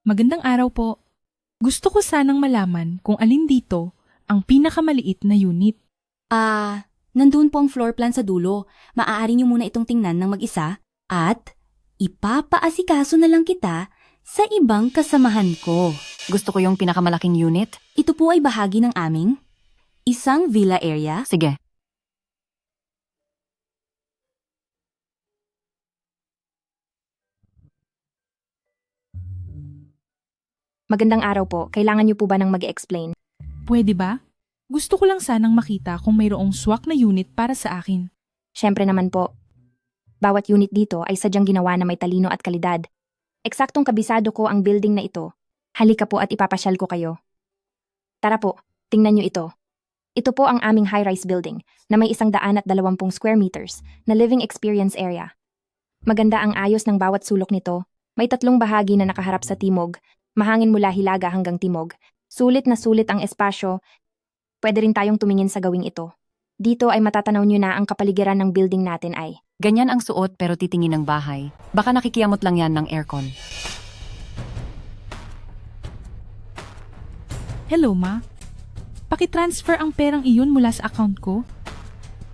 Magandang araw po. Gusto ko sanang malaman kung alin dito ang pinakamaliit na unit. Nandun po ang floor plan sa dulo. Maaari niyo muna itong tingnan ng mag-isa at ipapaasikaso na lang kita sa ibang kasamahan ko. Gusto ko yung pinakamalaking unit. Ito po ay bahagi ng aming isang villa area. Sige. Magandang araw po. Kailangan niyo po ba ng mag-explain? Pwede ba? Gusto ko lang sanang makita kung mayroong swak na unit para sa akin. Siyempre naman po. Bawat unit dito ay sadyang ginawa na may talino at kalidad. Eksaktong kabisado ko ang building na ito. Halika po at ipapasyal ko kayo. Tara po, tingnan niyo ito. Ito po ang aming high-rise building na may 120 square meters na living experience area. Maganda ang ayos ng bawat sulok nito. May 3 bahagi na nakaharap sa timog. Mahangin mula Hilaga hanggang Timog. Sulit na sulit ang espasyo. Pwede rin tayong tumingin sa gawing ito. Dito ay matatanaw nyo na ang kapaligiran ng building natin ay. Ganyan ang suot pero titingin ng bahay. Baka nakikiyamot lang yan ng aircon. Hello, ma. Pakitransfer ang perang iyon mula sa account ko.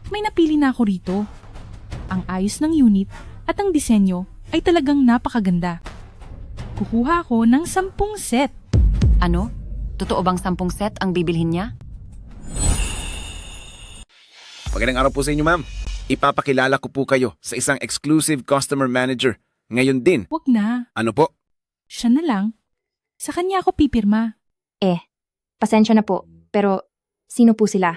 May napili na ako rito. Ang ayos ng unit at ang disenyo ay talagang napakaganda. Kukuha ako ng 10 set. Ano? Totoo bang 10 set ang bibilhin niya? Magandang araw po sa inyo, ma'am. Ipapakilala ko po kayo sa isang exclusive customer manager. Ngayon din. Wag na. Ano po? Siya na lang. Sa kanya ako pipirma. Pasensya na po, pero sino po sila?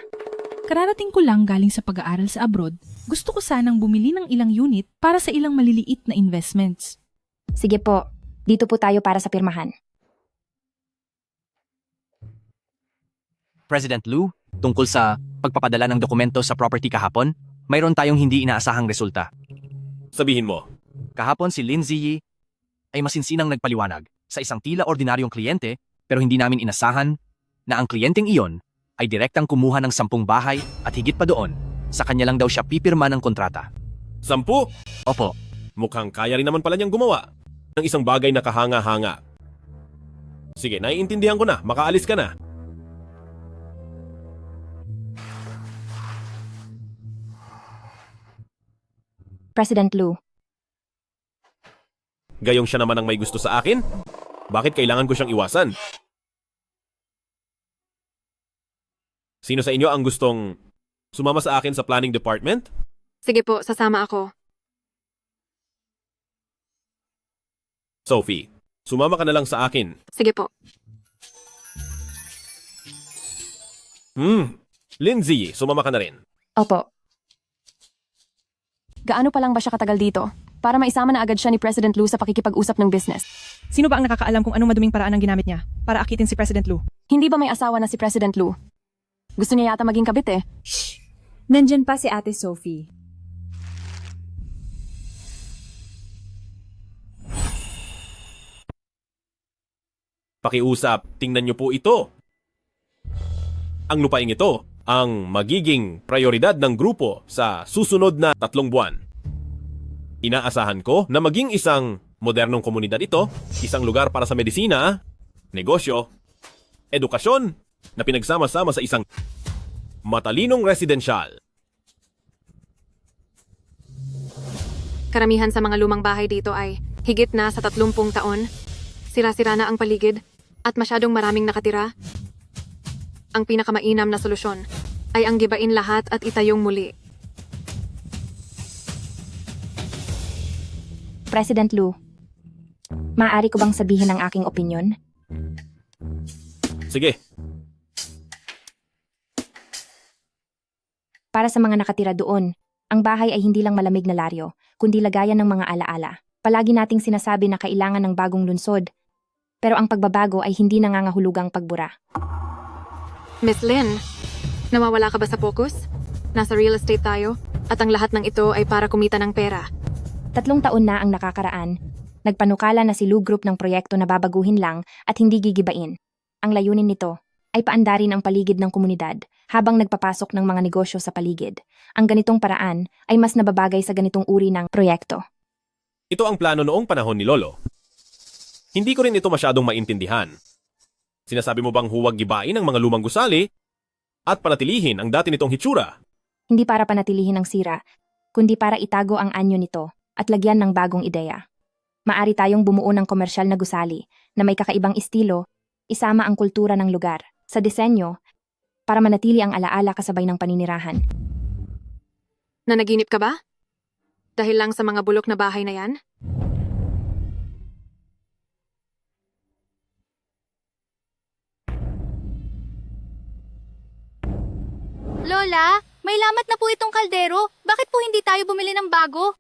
Kararating ko lang galing sa pag-aaral sa abroad. Gusto ko sanang bumili ng ilang unit para sa ilang maliliit na investments. Sige po, dito po tayo para sa pirmahan. President Lu, tungkol sa pagpapadala ng dokumento sa property kahapon, mayroon tayong hindi inaasahang resulta. Sabihin mo. Kahapon si Lin Ziyi ay masinsinang nagpaliwanag sa isang tila ordinaryong kliyente pero hindi namin inasahan na ang kliyenteng iyon ay direktang kumuha ng 10 bahay at higit pa doon, sa kanya lang daw siya pipirma ng kontrata. 10? Opo. Mukhang kaya rin naman pala niyang gumawa ng isang bagay na kahanga-hanga. Sige, naiintindihan ko na. Makaalis ka na. President Lu, Gayong siya naman ang may gusto sa akin? Bakit kailangan ko siyang iwasan? Sino sa inyo ang gustong sumama sa akin sa planning department? Sige po, sasama ako. Sophie, sumama ka na lang sa akin. Sige po. Lindsay, sumama ka na rin. Opo. Gaano pa lang ba siya katagal dito? Para maisama na agad siya ni President Lu sa pakikipag-usap ng business. Sino ba ang nakakaalam kung anong maduming paraan ang ginamit niya para akitin si President Lu? Hindi ba may asawa na si President Lu? Gusto niya yata maging kabit eh. Nandyan pa si Ate Sophie. Pakiusap, tingnan niyo po ito. Ang lupaing ito ang magiging prioridad ng grupo sa susunod na 3 buwan. Inaasahan ko na maging isang modernong komunidad ito, isang lugar para sa medisina, negosyo, edukasyon, na pinagsama-sama sa isang matalinong residensyal. Karamihan sa mga lumang bahay dito ay higit na sa 30 taon. Sira-sira na ang paligid at masyadong maraming nakatira. Ang pinakamainam na solusyon ay ang gibain lahat at itayong muli. President Lu, maaari ko bang sabihin ang aking opinyon? Sige. Para sa mga nakatira doon, ang bahay ay hindi lang malamig na laryo, kundi lagayan ng mga alaala. Palagi nating sinasabi na kailangan ng bagong lunsod, pero ang pagbabago ay hindi nangangahulugang pagbura. Miss Lin, nawawala ka ba sa focus? Nasa real estate tayo at ang lahat ng ito ay para kumita ng pera. 3 taon na ang nakakaraan. Nagpanukala na si Lu Group ng proyekto na babaguhin lang at hindi gigibain. Ang layunin nito ay paandarin ang paligid ng komunidad habang nagpapasok ng mga negosyo sa paligid. Ang ganitong paraan ay mas nababagay sa ganitong uri ng proyekto. Ito ang plano noong panahon ni Lolo. Hindi ko rin ito masyadong maintindihan. Sinasabi mo bang huwag gibain ang mga lumang gusali at panatilihin ang dati nitong hitsura? Hindi para panatilihin ang sira, kundi para itago ang anyo nito at lagyan ng bagong ideya. Maari tayong bumuo ng komersyal na gusali na may kakaibang estilo, isama ang kultura ng lugar sa disenyo para manatili ang alaala kasabay ng paninirahan. Nanaginip ka ba? Dahil lang sa mga bulok na bahay na yan? Lola, may lamat na po itong kaldero. Bakit po hindi tayo bumili ng bago?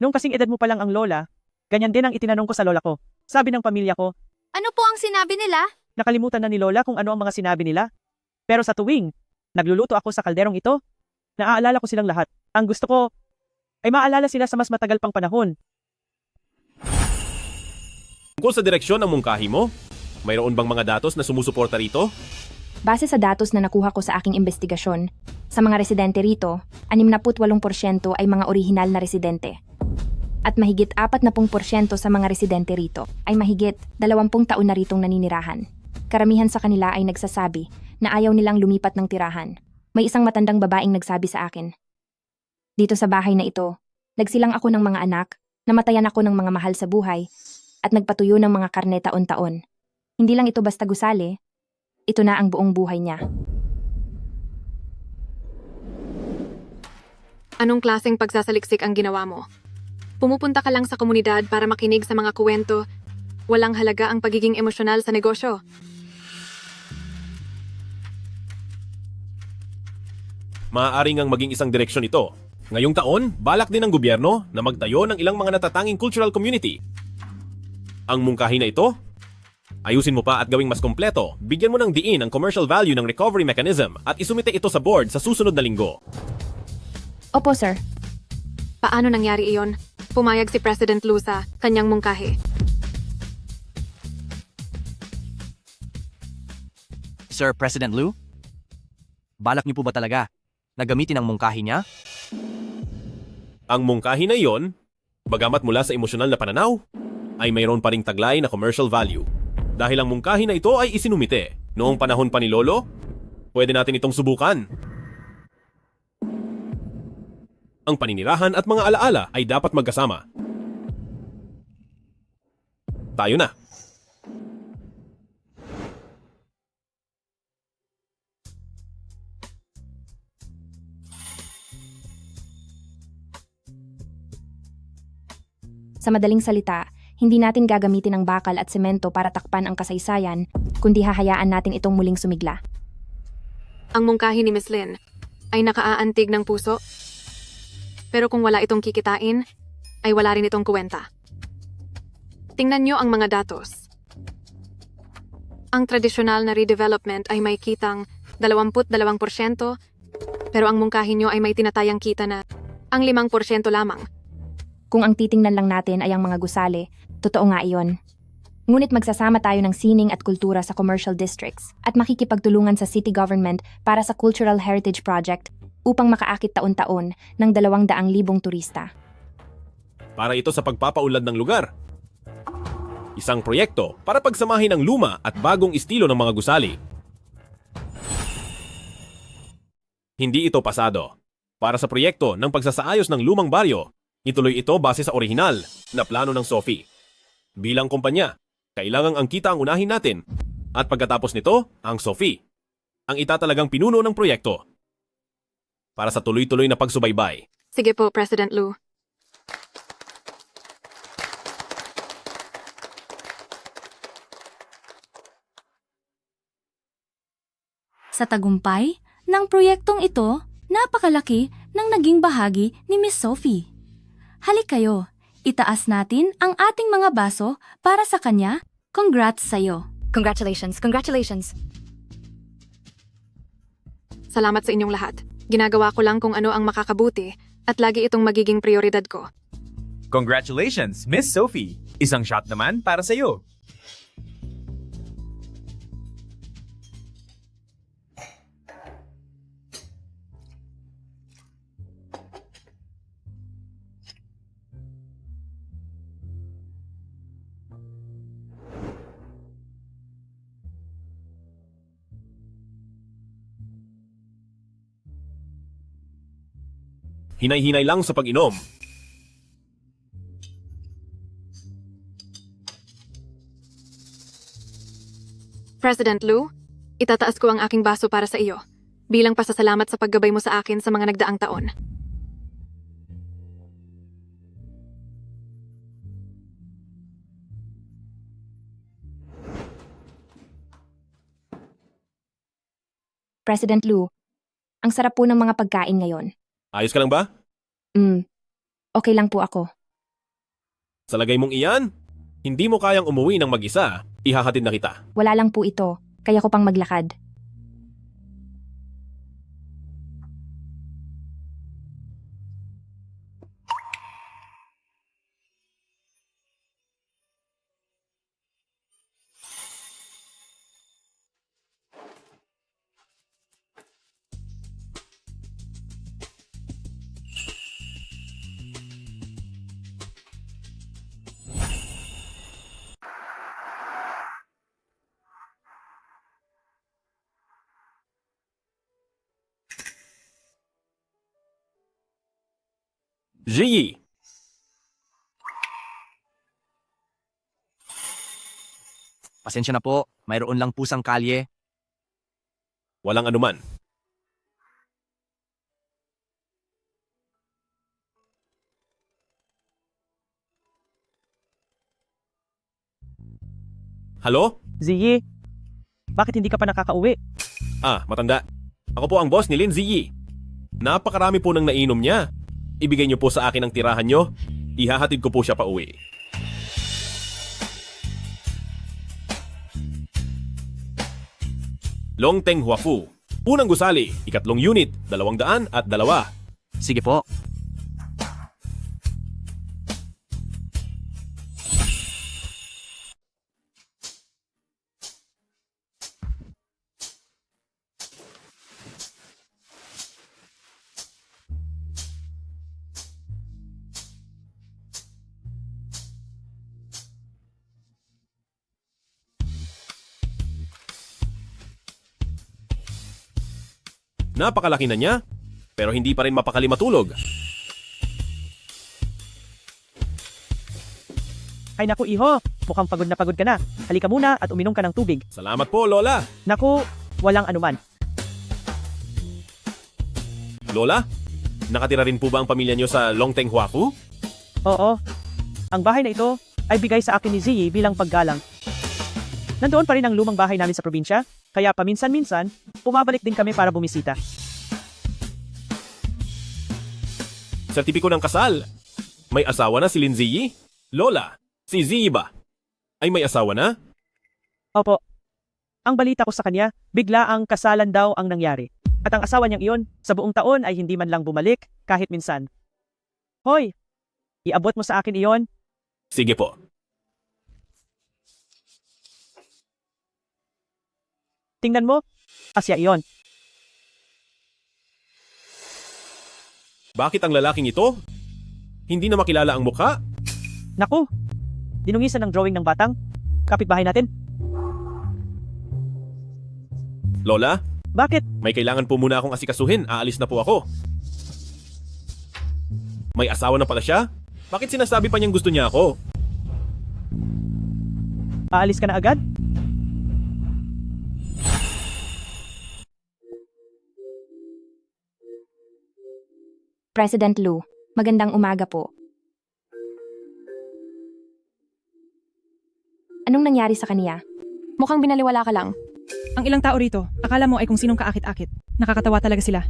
Nung kasing edad mo pa lang ang lola, ganyan din ang itinanong ko sa lola ko. Sabi ng pamilya ko, Ano po ang sinabi nila? nakalimutan na ni lola kung ano ang mga sinabi nila. Pero sa tuwing nagluluto ako sa kalderong ito, naaalala ko silang lahat. Ang gusto ko ay maalala sila sa mas matagal pang panahon. Tungkol sa direksyon ng mungkahi mo, mayroon bang mga datos na sumusuporta rito? Base sa datos na nakuha ko sa aking investigasyon, sa mga residente rito, 68% ay mga orihinal na residente. At mahigit 40% sa mga residente rito ay mahigit 20 taon na ritong naninirahan. Karamihan sa kanila ay nagsasabi na ayaw nilang lumipat ng tirahan. May isang matandang babaeng nagsabi sa akin, "Dito sa bahay na ito, nagsilang ako ng mga anak, namatayan ako ng mga mahal sa buhay, at nagpatuyo ng mga karne taon-taon. Hindi lang ito basta gusali, ito na ang buong buhay niya." Anong klaseng pagsasaliksik ang ginawa mo? Pumupunta ka lang sa komunidad para makinig sa mga kuwento. Walang halaga ang pagiging emosyonal sa negosyo. Maaaring ang maging isang direksyon ito. Ngayong taon, balak din ng gobyerno na magtayo ng ilang mga natatanging cultural community. Ang mungkahi na ito, ayusin mo pa at gawing mas kompleto. Bigyan mo ng diin ang commercial value ng recovery mechanism at isumite ito sa board sa susunod na linggo. Opo, sir. Paano nangyari iyon? Pumayag si President Lu sa kanyang mungkahi. Sir President Lu? Balak niyo po ba talaga na gamitin ang mungkahi niya? Ang mungkahi na iyon, bagamat mula sa emosyonal na pananaw, ay mayroon pa ring taglay na commercial value. Dahil ang mungkahi na ito ay isinumite noong panahon pa ni Lolo, pwede natin itong subukan. Ang paninirahan at mga alaala ay dapat magkasama. Tayo na. Sa madaling salita, hindi natin gagamitin ang bakal at semento para takpan ang kasaysayan, kundi hahayaan natin itong muling sumigla. Ang mungkahi ni Miss Lin ay nakaaantig ng puso. Pero kung wala itong kikitain, ay wala rin itong kuwenta. Tingnan nyo ang mga datos. Ang tradisyonal na redevelopment ay may kitang 22%, pero ang mungkahi nyo ay may tinatayang kita na ang 5% lamang. Kung ang titingnan lang natin ay ang mga gusali, totoo nga iyon. Ngunit magsasama tayo ng sining at kultura sa commercial districts at makikipagtulungan sa city government para sa Cultural Heritage Project upang makaakit taon-taon ng 200,000 turista. Para ito sa pagpapaunlad ng lugar. Isang proyekto para pagsamahin ang luma at bagong estilo ng mga gusali. Hindi ito pasado. Para sa proyekto ng pagsasaayos ng lumang baryo, ituloy ito base sa orihinal na plano ng Sophie. Bilang kumpanya, kailangang ang kita ang unahin natin at pagkatapos nito, ang Sophie. Ang itatalagang pinuno ng proyekto. Para sa tuloy-tuloy na pagsubaybay. Sige po, President Lu. Sa tagumpay ng proyektong ito, napakalaki ng naging bahagi ni Miss Sophie. Halik kayo, itaas natin ang ating mga baso para sa kanya. Congrats sa'yo. Congratulations, congratulations. Salamat sa inyong lahat. Ginagawa ko lang kung ano ang makakabuti at lagi itong magiging prioridad ko. Congratulations, Miss Sophie! Isang shot naman para sa iyo. Hinay-hinay lang sa pag-inom. President Lu, itataas ko ang aking baso para sa iyo, bilang pasasalamat sa paggabay mo sa akin sa mga nagdaang taon. President Lu, ang sarap po ng mga pagkain ngayon. Ayos ka lang ba? Okay lang po ako. Sa lagay mong iyan, hindi mo kayang umuwi ng mag-isa. Ihahatid na kita. Wala lang po ito, kaya ko pang maglakad. Ziyi! Pasensya na po, mayroon lang pusang kalye. Walang anuman. Halo? Ziyi, bakit hindi ka pa nakakauwi? Matanda. Ako po ang boss ni Lin Ziyi. Napakarami po nang nainom niya. Ibigay niyo po sa akin ang tirahan niyo. Ihahatid ko po siya pa uwi. Longteng Huafu. Unang gusali, ikatlong unit, 202. Sige po. Napakalaki na niya, pero hindi pa rin mapakali matulog. Ay naku iho, mukhang pagod ka na. Halika muna at uminom ka ng tubig. Salamat po, Lola. Naku, walang anuman. Lola, nakatira rin po ba ang pamilya niyo sa Longteng Huafu? Oo, ang bahay na ito ay bigay sa akin ni Ziyi bilang paggalang. Nandoon pa rin ang lumang bahay namin sa probinsya, kaya paminsan-minsan, pumabalik din kami para bumisita. Sertipiko ng kasal. May asawa na si Lin Ziyi? Lola, si Ziyi ba? Ay may asawa na? Opo. Ang balita ko sa kanya, bigla ang kasalan daw ang nangyari. At ang asawa niyang iyon, sa buong taon ay hindi man lang bumalik, kahit minsan. Hoy, iabot mo sa akin iyon. Sige po. Tingnan mo, asya iyon. Bakit ang lalaking ito? Hindi na makilala ang mukha? Naku, dinungisan ng drawing ng batang. Kapitbahay natin. Lola? Bakit? May kailangan po muna akong asikasuhin. Aalis na po ako. May asawa na pala siya? Bakit sinasabi pa niyang gusto niya ako? Aalis ka na agad? President Lu, magandang umaga po. Anong nangyari sa kaniya? Mukhang binaliwala ka lang. Ang ilang tao rito, akala mo ay kung sinong kaakit-akit. Nakakatawa talaga sila.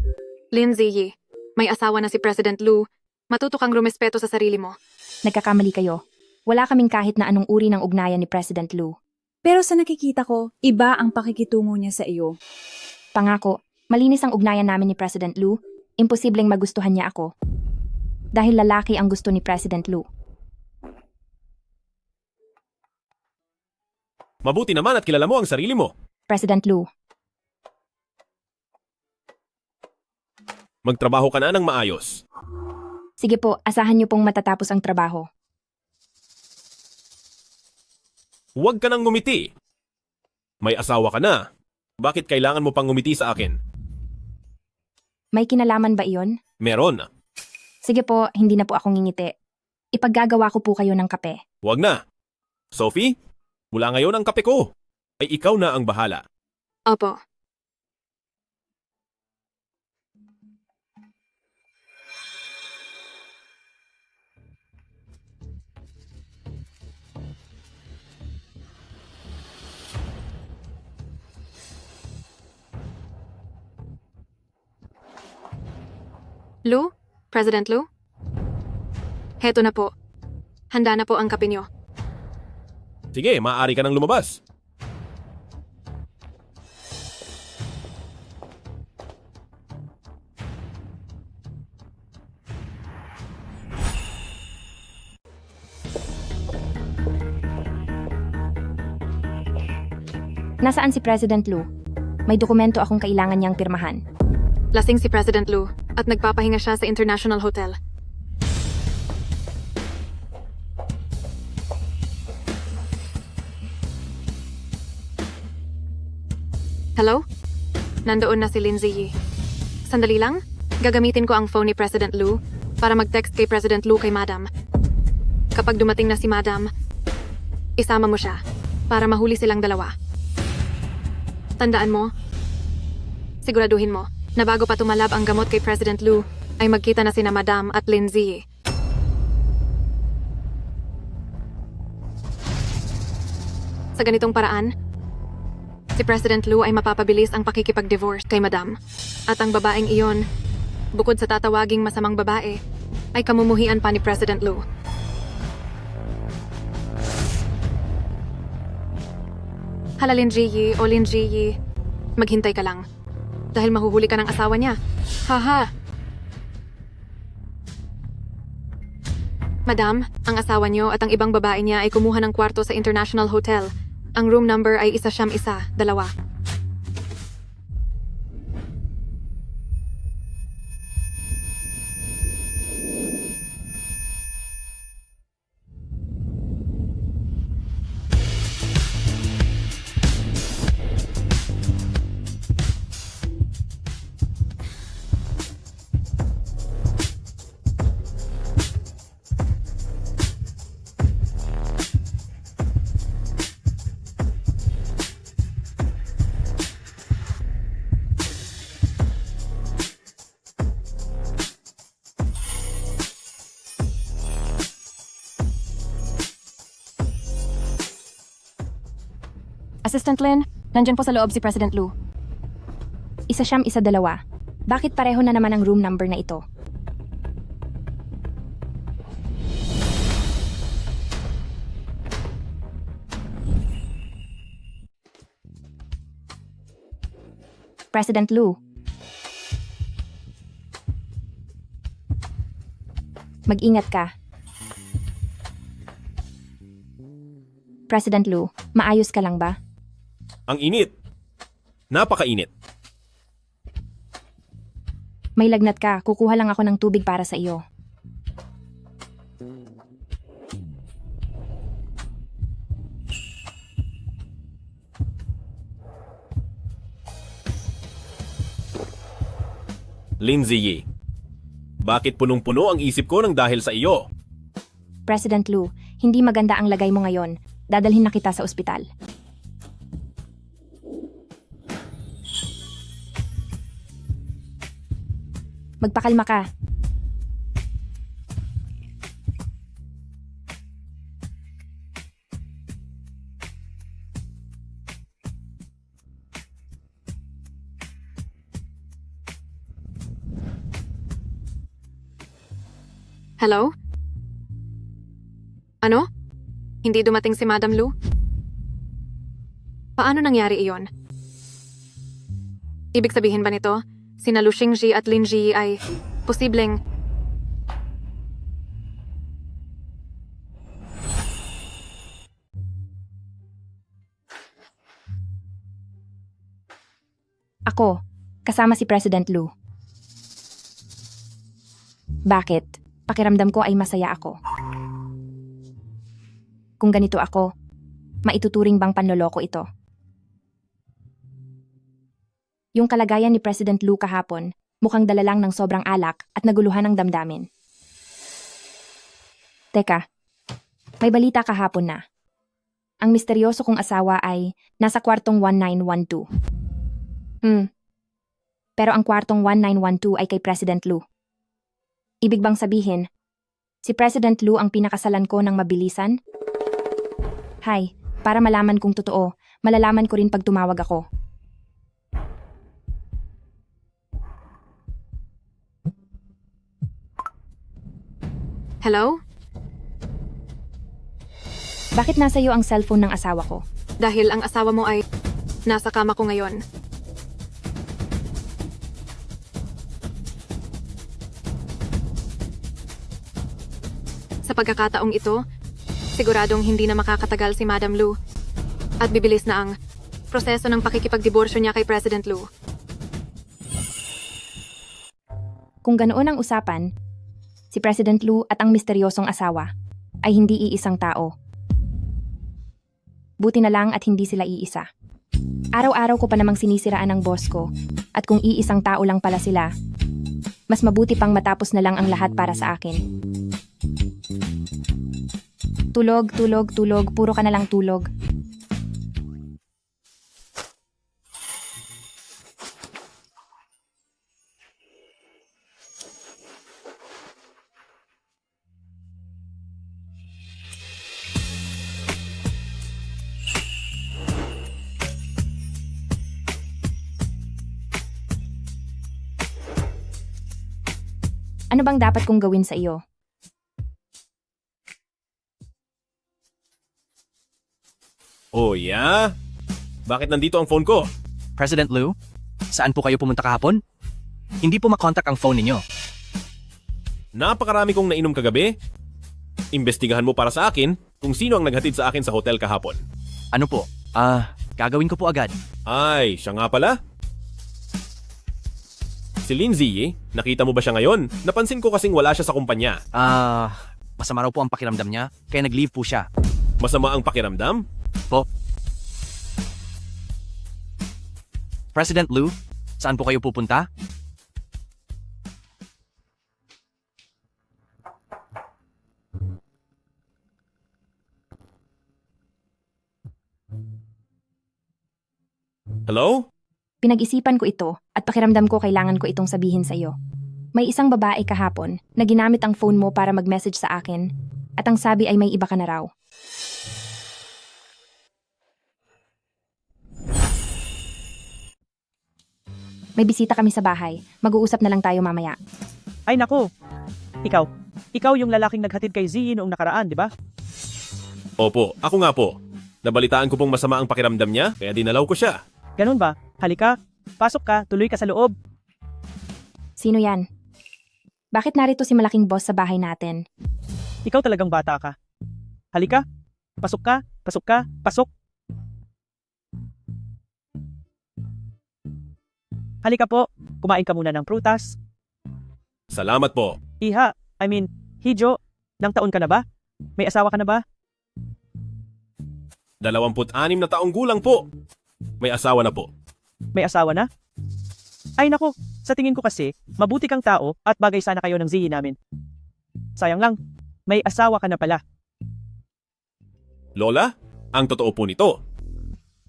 Lin Ziyi, may asawa na si President Lu. Matuto kang rumespeto sa sarili mo. Nagkakamali kayo. Wala kaming kahit na anong uri ng ugnayan ni President Lu. Pero sa nakikita ko, iba ang pakikitungo niya sa iyo. Pangako, malinis ang ugnayan namin ni President Lu. Imposibleng magustuhan niya ako. Dahil lalaki ang gusto ni President Lu. Mabuti naman at kilala mo ang sarili mo. President Lu, Magtrabaho ka na ng maayos. sige po, asahan niyo pong matatapos ang trabaho. Huwag ka nang ngumiti. May asawa ka na. Bakit kailangan mo pang ngumiti sa akin? May kinalaman ba iyon? Meron. Sige po, hindi na po ako ngingiti. Ipaggagawa ko po kayo ng kape. Huwag na. Sophie, mula ngayon ang kape ko. Ay ikaw na ang bahala. Opo. Lu? President Lu? Heto na po. Handa na po ang kape niyo. Sige, maaari ka nang lumabas. Nasaan si President Lu? May dokumento akong kailangan niyang pirmahan. Lasing si President Lu at nagpapahinga siya sa International Hotel. Hello? Nandoon na si Lin Ziyi. Sandali lang, gagamitin ko ang phone ni President Lu para mag-text kay President Lu kay Madam. Kapag dumating na si Madam, isama mo siya para mahuli silang dalawa. Tandaan mo, siguraduhin mo na bago pa tumalab ang gamot kay President Lu, ay magkita na sina Madam at Lin Ziyi. Sa ganitong paraan, si President Lu ay mapapabilis ang pakikipag-divorce kay Madam. At ang babaeng iyon, bukod sa tatawaging masamang babae, ay kamumuhian pa ni President Lu. Hala Lin Ziyi o Lin Ziyi, maghintay ka lang. Dahil mahuhuli ka ng asawa niya. Haha! Madam, ang asawa niyo at ang ibang babae niya ay kumuha ng kwarto sa International Hotel. Ang room number ay 1-1-2. Assistant Lin, nandyan po sa loob si President Lu. Isa siyam, isa dalawa. Bakit pareho na naman ang room number na ito? President Lu. Mag-ingat ka. President Lu, maayos ka lang ba? Ang init. Napakainit. May lagnat ka, kukuha lang ako ng tubig para sa iyo. Lindsay Yi, bakit punong-puno ang isip ko ng dahil sa iyo? President Lu, hindi maganda ang lagay mo ngayon. Dadalhin na kita sa ospital. Magpakalma ka. Hello? Ano? Hindi dumating si Madam Lu? Paano nangyari iyon? Ibig sabihin ba nito, sina Lu Xingji at Lin Ji ay posibleng Ako, kasama si President Lu. Bakit? Pakiramdam ko ay masaya ako. Kung ganito ako, maituturing bang panloloko ito? Yung kalagayan ni President Lu kahapon, mukhang dala lang ng sobrang alak at naguluhan ng damdamin. Teka, may balita kahapon na. Ang misteryoso kong asawa ay nasa kwartong 1912. Pero ang kwartong 1912 ay kay President Lu. Ibig bang sabihin, si President Lu ang pinakasalan ko ng mabilisan? Hay, para malaman kung totoo, malalaman ko rin pag tumawag ako. Hello? Bakit nasa iyo ang cellphone ng asawa ko? Dahil ang asawa mo ay nasa kama ko ngayon. Sa pagkakataong ito, siguradong hindi na makakatagal si Madam Lu at bibilis na ang proseso ng pakikipagdiborsyo niya kay President Lu. Kung ganoon ang usapan, si President Lu at ang misteryosong asawa ay hindi iisang tao. Buti na lang at hindi sila iisa. Araw-araw ko pa namang sinisiraan ang boss ko at kung iisang tao lang pala sila, mas mabuti pang matapos na lang ang lahat para sa akin. Tulog, tulog, tulog, puro ka na lang tulog. Ano bang dapat kong gawin sa iyo? Oh, yeah? Bakit nandito ang phone ko? President Lu, saan po kayo pumunta kahapon? Hindi po makontak ang phone ninyo. Napakarami kong nainom kagabi. Imbestigahan mo para sa akin kung sino ang naghatid sa akin sa hotel kahapon. Ano po? Gagawin ko po agad. Ay, siya nga pala. Si Lindsay, nakita mo ba siya ngayon? Napansin ko kasing wala siya sa kumpanya. Masama raw po ang pakiramdam niya, kaya nag-leave po siya. Masama ang pakiramdam? Po. President Lu, saan po kayo pupunta? Hello? Pinag-isipan ko ito at pakiramdam ko kailangan ko itong sabihin sa iyo. May isang babae kahapon na ginamit ang phone mo para mag-message sa akin at ang sabi ay may iba ka na raw. May bisita kami sa bahay. Mag-uusap na lang tayo mamaya. Ay nako. Ikaw yung lalaking naghatid kay Zee noong nakaraan, di ba? Opo, ako nga po. Nabalitaan ko pong masama ang pakiramdam niya, kaya dinalaw ko siya. Ganun ba? Halika, pasok ka, tuloy ka sa loob. Sino yan? Bakit narito si malaking boss sa bahay natin? Ikaw talagang bata ka. Halika, pasok ka, pasok. Halika po, kumain ka muna ng prutas. Salamat po. Hijo, nang taon ka na ba? May asawa ka na ba? 26 na taong gulang po. May asawa na po. May asawa na? Ay nako, sa tingin ko kasi, mabuti kang tao at bagay sana kayo ng Zee namin. Sayang lang, may asawa ka na pala. Lola, ang totoo po nito.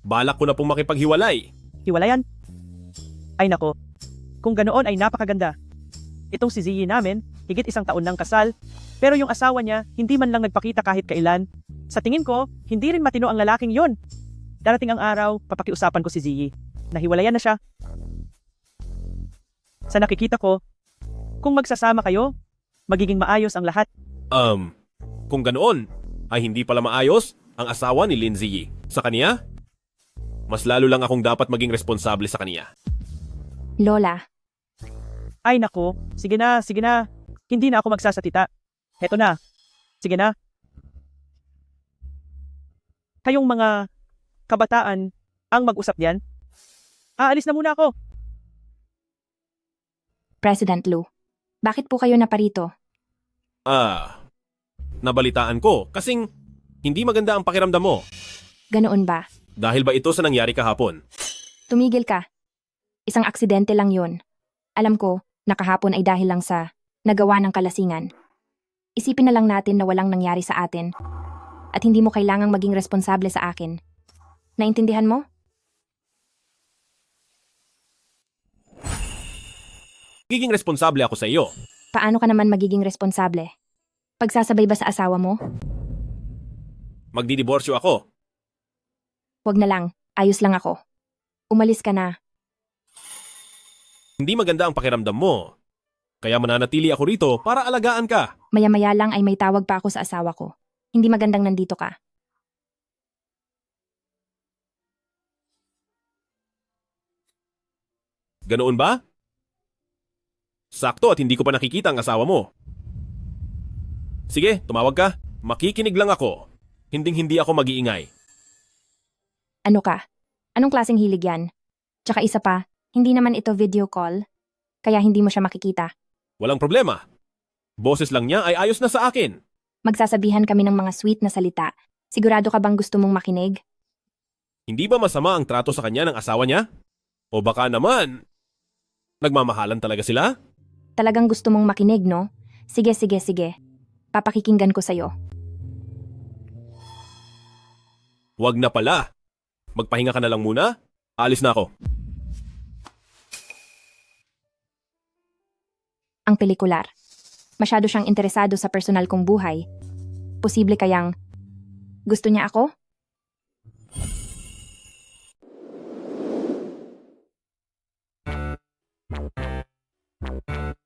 Balak ko na pong makipaghiwalay. Hiwalayan? Ay nako, kung ganoon ay napakaganda. Itong si Zee namin, higit 1 taon ng kasal, pero yung asawa niya hindi man lang nagpakita kahit kailan. Sa tingin ko, hindi rin matino ang lalaking yon. Darating ang araw, papakiusapan ko si Zee. Nahiwalayan na siya. Sa nakikita ko, kung magsasama kayo, magiging maayos ang lahat. Kung ganoon, ay hindi pala maayos ang asawa ni Lindsay. Sa kaniya, mas lalo lang akong dapat maging responsable sa kaniya. Lola. Ay nako, sige na. Hindi na ako magsasatita. Heto na. Sige na. Kayong mga kabataan ang mag-usap diyan. Aalis na muna ako. President Lu, bakit po kayo naparito? Nabalitaan ko kasing hindi maganda ang pakiramdam mo. Ganoon ba? Dahil ba ito sa nangyari kahapon? Tumigil ka. Isang aksidente lang yon. Alam ko, nakahapon ay dahil lang sa nagawa ng kalasingan. Isipin na lang natin na walang nangyari sa atin at hindi mo kailangang maging responsable sa akin. Naintindihan mo? Giging responsable ako sa iyo. Paano ka naman magiging responsable? Pagsasabay ba sa asawa mo? Magdidiborsyo ako. Wag na lang, ayos lang ako. Umalis ka na. Hindi maganda ang pakiramdam mo. Kaya mananatili ako rito para alagaan ka. Maya-maya lang ay may tawag pa ako sa asawa ko. Hindi magandang nandito ka. Ganoon ba? Sakto at hindi ko pa nakikita ang asawa mo. Sige, tumawag ka. Makikinig lang ako. Hinding-hindi ako mag-iingay. Ano ka? Anong klaseng hilig yan? Tsaka isa pa, hindi naman ito video call, kaya hindi mo siya makikita. Walang problema. Boses lang niya ay ayos na sa akin. Magsasabihan kami ng mga sweet na salita. Sigurado ka bang gusto mong makinig? Hindi ba masama ang trato sa kanya ng asawa niya? O baka naman, nagmamahalan talaga sila? Talagang gusto mong makinig, no? Sige. Papakikinggan ko sa'yo. Wag na pala. Magpahinga ka na lang muna. Alis na ako. Ang pelikular. Masyado siyang interesado sa personal kong buhay. Posible kayang gusto niya ako?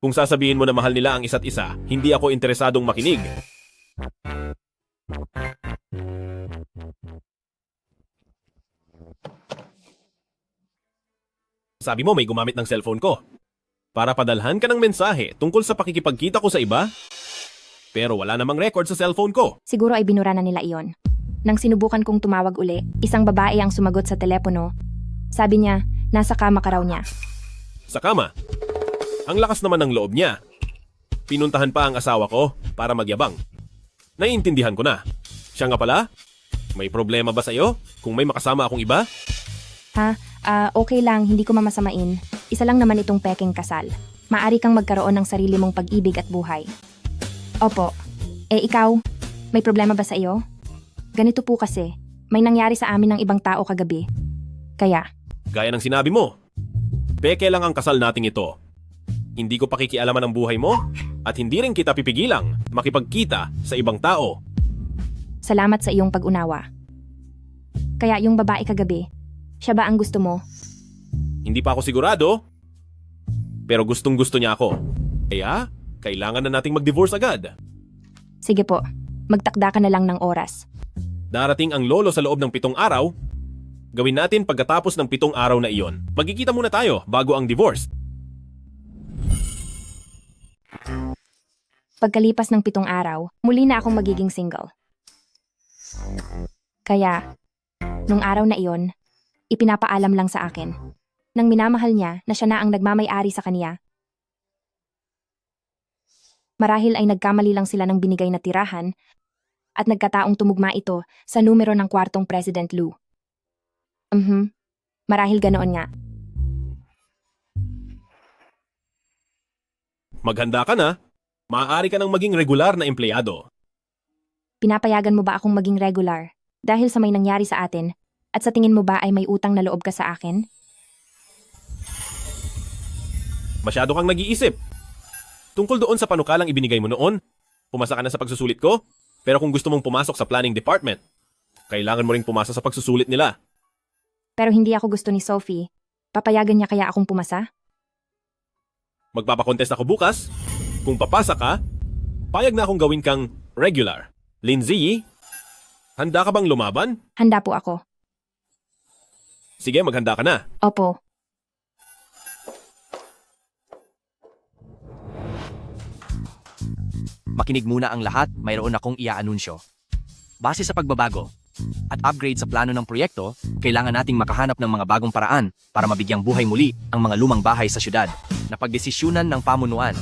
Kung sasabihin mo na mahal nila ang isa't isa, hindi ako interesadong makinig. Sabi mo may gumamit ng cellphone ko para padalhan ka ng mensahe tungkol sa pakikipagkita ko sa iba? Pero wala namang record sa cellphone ko. Siguro ay binura na nila iyon. Nang sinubukan kong tumawag uli, isang babae ang sumagot sa telepono. Sabi niya, nasa kama ka raw niya. Sa kama? Ang lakas naman ng loob niya. Pinuntahan pa ang asawa ko para magyabang. Naiintindihan ko na. Siya nga pala? May problema ba sa'yo kung may makasama akong iba? Okay lang, hindi ko mamasamain. Isa lang naman itong pekeng kasal. Maari kang magkaroon ng sarili mong pag-ibig at buhay. Opo. Ikaw, may problema ba sa iyo? Ganito po kasi, may nangyari sa amin ng ibang tao kagabi. Kaya? Gaya ng sinabi mo, peke lang ang kasal nating ito. Hindi ko pakikialaman ang buhay mo at hindi rin kita pipigilang makipagkita sa ibang tao. Salamat sa iyong pag-unawa. Kaya yung babae kagabi, siya ba ang gusto mo? Hindi pa ako sigurado, Pero gustong-gusto niya ako. Kaya, kailangan na nating mag-divorce agad. Sige po, magtakda ka na lang ng oras. Darating ang lolo sa loob ng 7 araw. Gawin natin pagkatapos ng 7 araw na iyon. Magkikita muna tayo bago ang divorce. Pagkalipas ng 7 araw, muli na akong magiging single. Kaya, nung araw na iyon, ipinapaalam lang sa akin nang minamahal niya na siya na ang nagmamay-ari sa kanya. Marahil ay nagkamali lang sila ng binigay na tirahan at nagkataong tumugma ito sa numero ng kwartong President Lou. Marahil ganoon nga. Maghanda ka na. Maaari ka nang maging regular na empleyado. Pinapayagan mo ba akong maging regular dahil sa may nangyari sa atin at sa tingin mo ba ay may utang na loob ka sa akin? Masyado kang nag-iisip. Tungkol doon sa panukalang ibinigay mo noon, pumasa ka na sa pagsusulit ko, pero kung gusto mong pumasok sa planning department, kailangan mo ring pumasa sa pagsusulit nila. Pero hindi ako gusto ni Sophie. Papayagan niya kaya akong pumasa? Magpapakontest ako bukas. Kung papasa ka, payag na akong gawin kang regular. Lindsay, handa ka bang lumaban? Handa po ako. Sige, maghanda ka na. Opo. Makinig muna ang lahat, mayroon akong iaanunsyo. Base sa pagbabago at upgrade sa plano ng proyekto, kailangan nating makahanap ng mga bagong paraan para mabigyang buhay muli ang mga lumang bahay sa syudad na pagdesisyunan ng pamunuan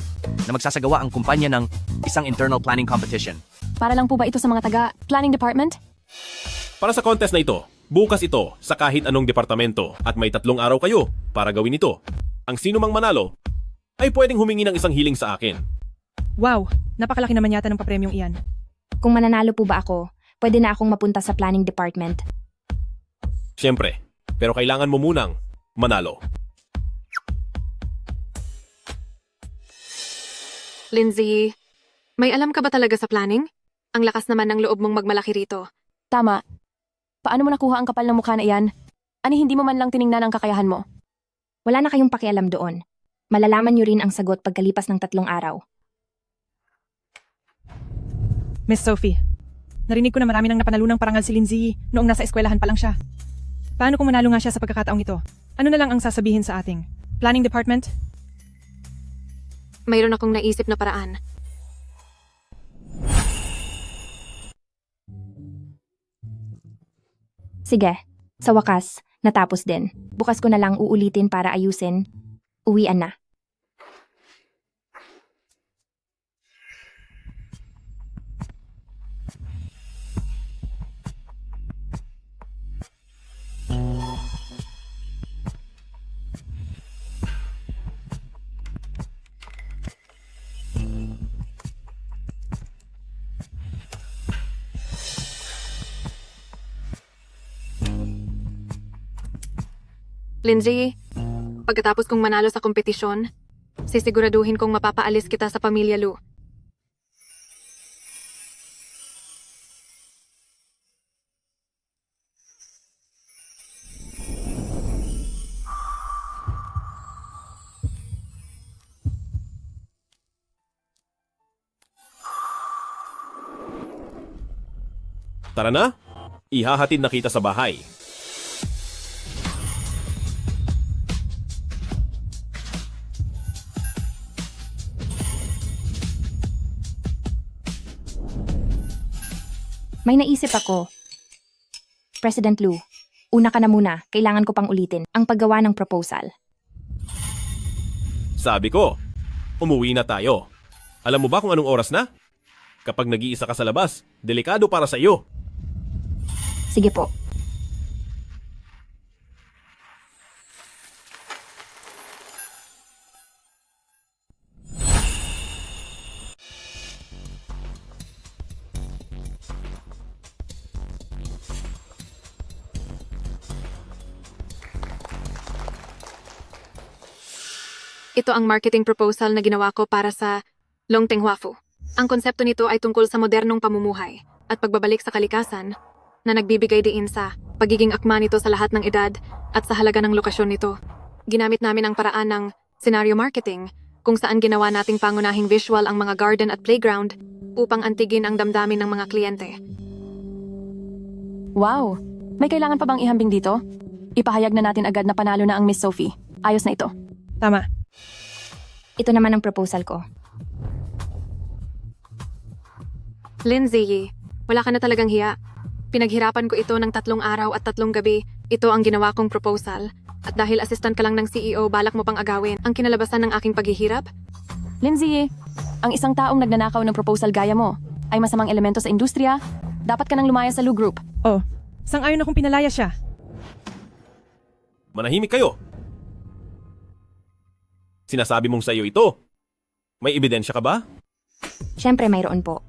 na magsasagawa ang kumpanya ng isang internal planning competition. Para lang po ba ito sa mga taga-planning department? Para sa contest na ito, bukas ito sa kahit anong departamento at may 3 araw kayo para gawin ito. Ang sino mang manalo ay pwedeng humingi ng isang hiling sa akin. Wow, napakalaki naman yata ng papremyong iyan. Kung mananalo po ba ako, pwede na akong mapunta sa planning department. Siyempre, pero kailangan mo munang manalo. Lindsay, may alam ka ba talaga sa planning? Ang lakas naman ng loob mong magmalaki rito. Tama. Paano mo nakuha ang kapal ng mukha na iyan? Ani hindi mo man lang tiningnan ang kakayahan mo? Wala na kayong pakialam doon. Malalaman niyo rin ang sagot pagkalipas ng 3 araw. Miss Sophie, narinig ko na marami nang napanalunang parangal si Lindsay noong nasa eskwelahan pa lang siya. Paano kung manalo nga siya sa pagkakataong ito? Ano na lang ang sasabihin sa ating planning department? Mayroon akong naisip na paraan. Sige, sa wakas, natapos din. Bukas ko na lang uulitin para ayusin. Uwian na. Lindsay, pagkatapos kong manalo sa kompetisyon, sisiguraduhin kong mapapaalis kita sa pamilya Lou. Tara na, ihahatid na kita sa bahay. May naisip ako. President Lou, una ka na muna, kailangan ko pang ulitin ang paggawa ng proposal. Sabi ko, umuwi na tayo. Alam mo ba kung anong oras na? Kapag nag-iisa ka sa labas, delikado para sa iyo. Sige po. Ito ang marketing proposal na ginawa ko para sa Longteng Huafu. Ang konsepto nito ay tungkol sa modernong pamumuhay at pagbabalik sa kalikasan na nagbibigay diin sa pagiging akma nito sa lahat ng edad at sa halaga ng lokasyon nito. Ginamit namin ang paraan ng Scenario marketing, kung saan ginawa nating pangunahing visual ang mga garden at playground upang antigin ang damdamin ng mga kliyente. Wow! May kailangan pa bang ihambing dito? Ipahayag na natin agad na panalo na ang Miss Sophie. Ayos na ito. Tama. Ito naman ang proposal ko. Lindsay, wala ka na talagang hiya. Pinaghirapan ko ito ng 3 araw at 3 gabi. Ito ang ginawa kong proposal. At dahil assistant ka lang ng CEO, balak mo pang agawin ang kinalabasan ng aking paghihirap? Lindsay, ang isang taong nagnanakaw ng proposal gaya mo ay masamang elemento sa industriya. Dapat ka nang lumaya sa Lu Group. Oh, sang-ayon akong pinalaya siya. Manahimik kayo. Sinasabi mong sa iyo ito. May ebidensya ka ba? Siyempre mayroon po.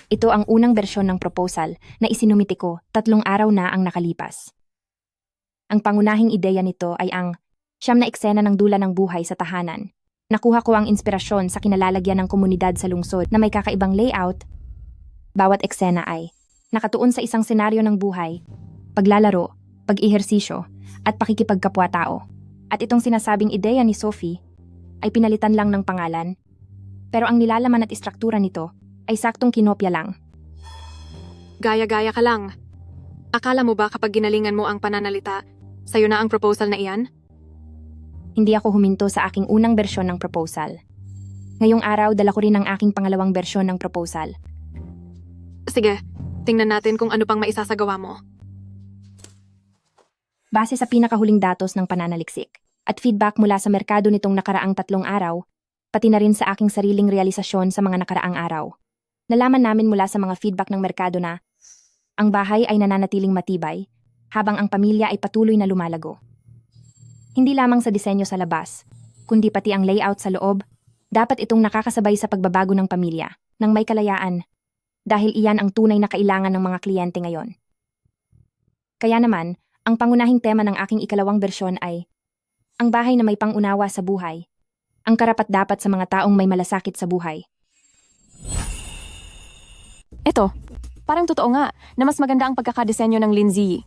Ito ang unang bersyon ng proposal na isinumiti ko 3 araw na ang nakalipas. Ang pangunahing ideya nito ay ang 9 na eksena ng dula ng buhay sa tahanan. Nakuha ko ang inspirasyon sa kinalalagyan ng komunidad sa lungsod na may kakaibang layout. Bawat eksena ay nakatuon sa isang senaryo ng buhay, paglalaro, pag-ehersisyo, at pakikipagkapwa-tao. At itong sinasabing ideya ni Sophie ay pinalitan lang ng pangalan, pero ang nilalaman at istruktura nito ay saktong kinopya lang. Gaya-gaya ka lang. Akala mo ba kapag ginalingan mo ang pananalita, sa'yo na ang proposal na iyan? Hindi ako huminto sa aking unang bersyon ng proposal. Ngayong araw, dala ko rin ang aking pangalawang bersyon ng proposal. Sige, tingnan natin kung ano pang maisasagawa mo. Base sa pinakahuling datos ng pananaliksik at feedback mula sa merkado nitong nakaraang 3 araw, pati na rin sa aking sariling realisasyon sa mga nakaraang araw. Nalaman namin mula sa mga feedback ng merkado na ang bahay ay nananatiling matibay habang ang pamilya ay patuloy na lumalago. Hindi lamang sa disenyo sa labas, kundi pati ang layout sa loob, dapat itong nakakasabay sa pagbabago ng pamilya ng may kalayaan dahil iyan ang tunay na kailangan ng mga kliyente ngayon. Kaya naman, ang pangunahing tema ng aking ikalawang bersyon ay ang bahay na may pangunawa sa buhay, ang karapat-dapat sa mga taong may malasakit sa buhay. Eto, parang totoo nga na mas maganda ang pagkakadesenyo ng Lindsay.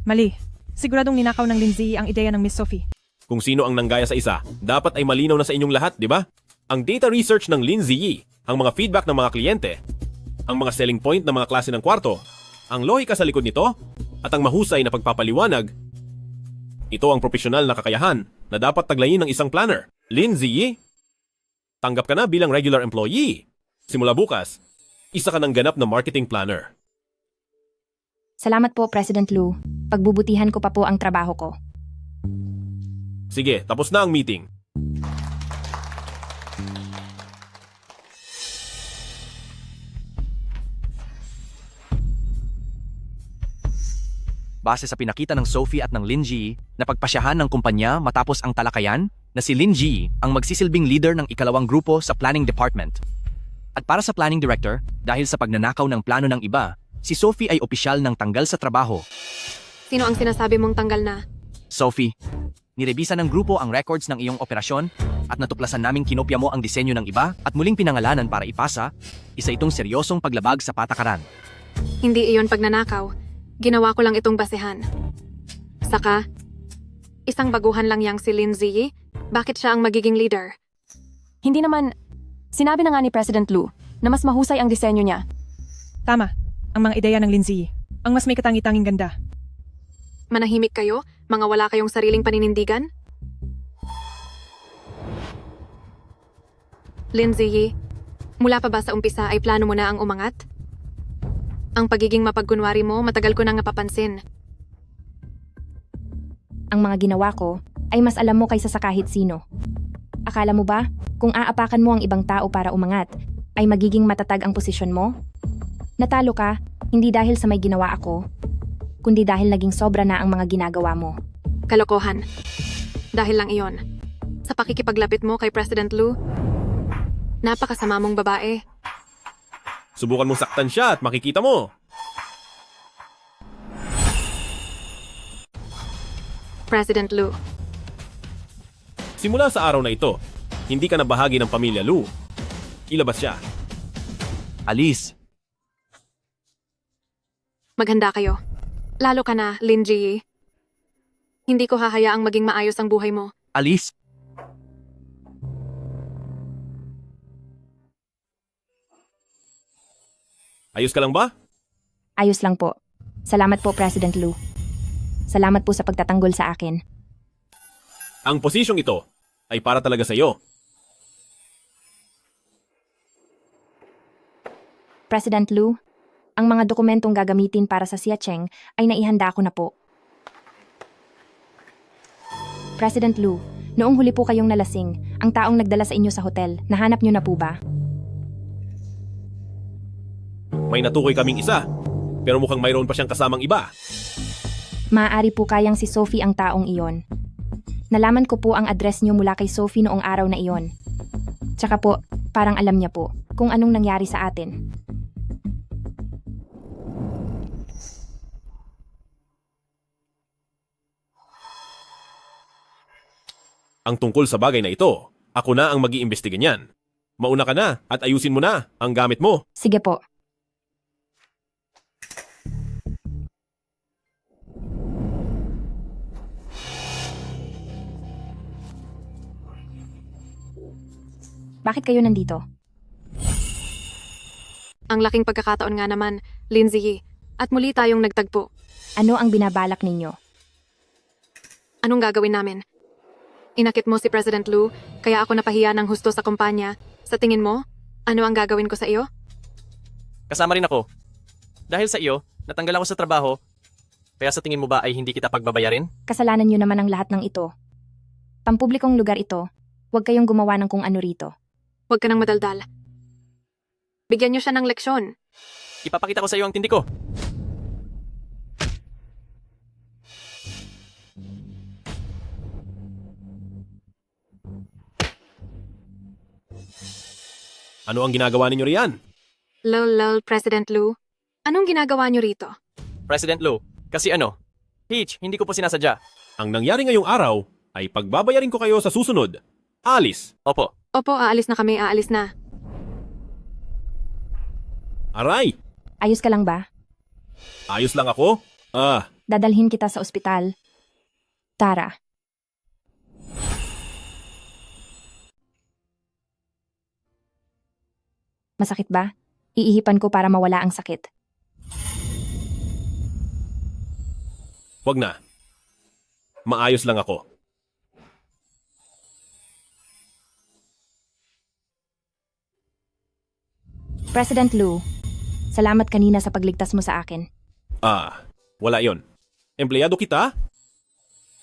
Mali. Siguradong ninakaw ng Lindsay ang ideya ng Miss Sophie. Kung sino ang nanggaya sa isa, dapat ay malinaw na sa inyong lahat, di ba? Ang data research ng Lindsay, ang mga feedback ng mga kliyente, ang mga selling point ng mga klase ng kwarto, ang lohika sa likod nito, at ang mahusay na pagpapaliwanag. Ito ang profesional na kakayahan na dapat taglayin ng isang planner. Lindsay, tanggap ka na bilang regular employee. Simula bukas, isa ka ng ganap na marketing planner. Salamat po, President Lu. Pagbubutihan ko pa po ang trabaho ko. Sige, tapos na ang meeting. Base sa pinakita ng Sophie at ng Lindsay na pagpasyahan ng kumpanya matapos ang talakayan na si Lindsay ang magsisilbing leader ng ikalawang grupo sa planning department. At para sa planning director, dahil sa pagnanakaw ng plano ng iba, si Sophie ay opisyal ng tanggal sa trabaho. Sino ang sinasabi mong tanggal na? Sophie, nirebisa ng grupo ang records ng iyong operasyon at natuklasan naming kinopya mo ang disenyo ng iba at muling pinangalanan para ipasa, isa itong seryosong paglabag sa patakaran. Hindi iyon pagnanakaw. Ginawa ko lang itong basehan. Saka, isang baguhan lang yang si Lindsay. Bakit siya ang magiging leader? Hindi naman, sinabi na nga ni President Lu na mas mahusay ang disenyo niya. Tama, ang mga ideya ng Lindsay. Ang mas may katangi-tanging ganda. Manahimik kayo? Mga wala kayong sariling paninindigan? Lindsay, mula pa ba sa umpisa ay plano mo na ang umangat? Ang pagiging mapagkunwari mo, matagal ko nang napapansin. Ang mga ginawa ko ay mas alam mo kaysa sa kahit sino. Akala mo ba, kung aapakan mo ang ibang tao para umangat, ay magiging matatag ang posisyon mo? Natalo ka, hindi dahil sa may ginawa ako, kundi dahil naging sobra na ang mga ginagawa mo. Kalokohan. Dahil lang iyon. Sa pakikipaglapit mo kay President Lu, napakasama mong babae. Subukan mong saktan siya at makikita mo. President Lu. Simula sa araw na ito, hindi ka na bahagi ng pamilya Lu. Ilabas siya. Alis. Maghanda kayo. Lalo ka na, Lindsay. Hindi ko hahayaang maging maayos ang buhay mo. Alice, Ayos ka lang ba? Ayos lang po. Salamat po, President Lu. Salamat po sa pagtatanggol sa akin. Ang posisyong ito ay para talaga sa iyo. President Lu, ang mga dokumentong gagamitin para sa Siacheng ay naihanda ko na po. President Lu, noong huli po kayong nalasing, ang taong nagdala sa inyo sa hotel, nahanap niyo na po ba? May natukoy kaming isa, pero mukhang mayroon pa siyang kasamang iba. Maaari po kayang si Sophie ang taong iyon. Nalaman ko po ang address niyo mula kay Sophie noong araw na iyon. Tsaka po, parang alam niya po kung anong nangyari sa atin. Ang tungkol sa bagay na ito, ako na ang mag-iimbestiga niyan. Mauna ka na at ayusin mo na ang gamit mo. Sige po. Bakit kayo nandito? Ang laking pagkakataon nga naman, Lindsay. At muli tayong nagtagpo. Ano ang binabalak ninyo? Anong gagawin namin? Inakit mo si President Lu, kaya ako napahiya ng husto sa kumpanya. Sa tingin mo, ano ang gagawin ko sa iyo? Kasama rin ako. Dahil sa iyo, natanggal ako sa trabaho. Kaya sa tingin mo ba ay hindi kita pagbabayarin? Kasalanan nyo naman ang lahat ng ito. Pampublikong lugar ito. Huwag kayong gumawa ng kung ano rito. Huwag ka nang madaldal. Bigyan niyo siya ng leksyon. Ipapakita ko sa iyo ang tindi ko. Ano ang ginagawa ninyo riyan? Lol, President Lu. Anong ginagawa niyo rito? President Lu, kasi ano? Peach, hindi ko po sinasadya. Ang nangyari ngayong araw ay pagbabayarin ko kayo sa susunod. Alice. Opo. Opo, aalis na kami, aalis na. Aray! Ayos ka lang ba? Ayos lang ako? Dadalhin kita sa ospital. Tara. Masakit ba? Iihipan ko para mawala ang sakit. Wag na. Maayos lang ako. President Lu, salamat kanina sa pagligtas mo sa akin. Wala yon. Empleyado kita?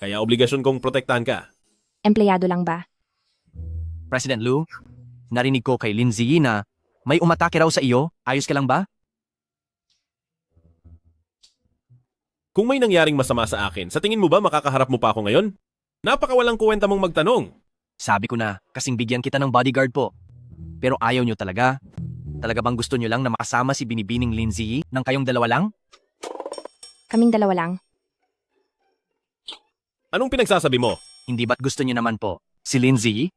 Kaya obligasyon kong protektahan ka. Empleyado lang ba? President Lu, narinig ko kay Lindsay na may umatake raw sa iyo. Ayos ka lang ba? Kung may nangyaring masama sa akin, sa tingin mo ba makakaharap mo pa ako ngayon? Napakawalang kuwenta mong magtanong. Sabi ko na, kasing bigyan kita ng bodyguard po. Pero ayaw nyo talaga. Talaga bang gusto nyo lang na makasama si Binibining Lindsay ng kayong dalawa lang? Kaming dalawa lang. Anong pinagsasabi mo? Hindi ba't gusto nyo naman po si Lindsay?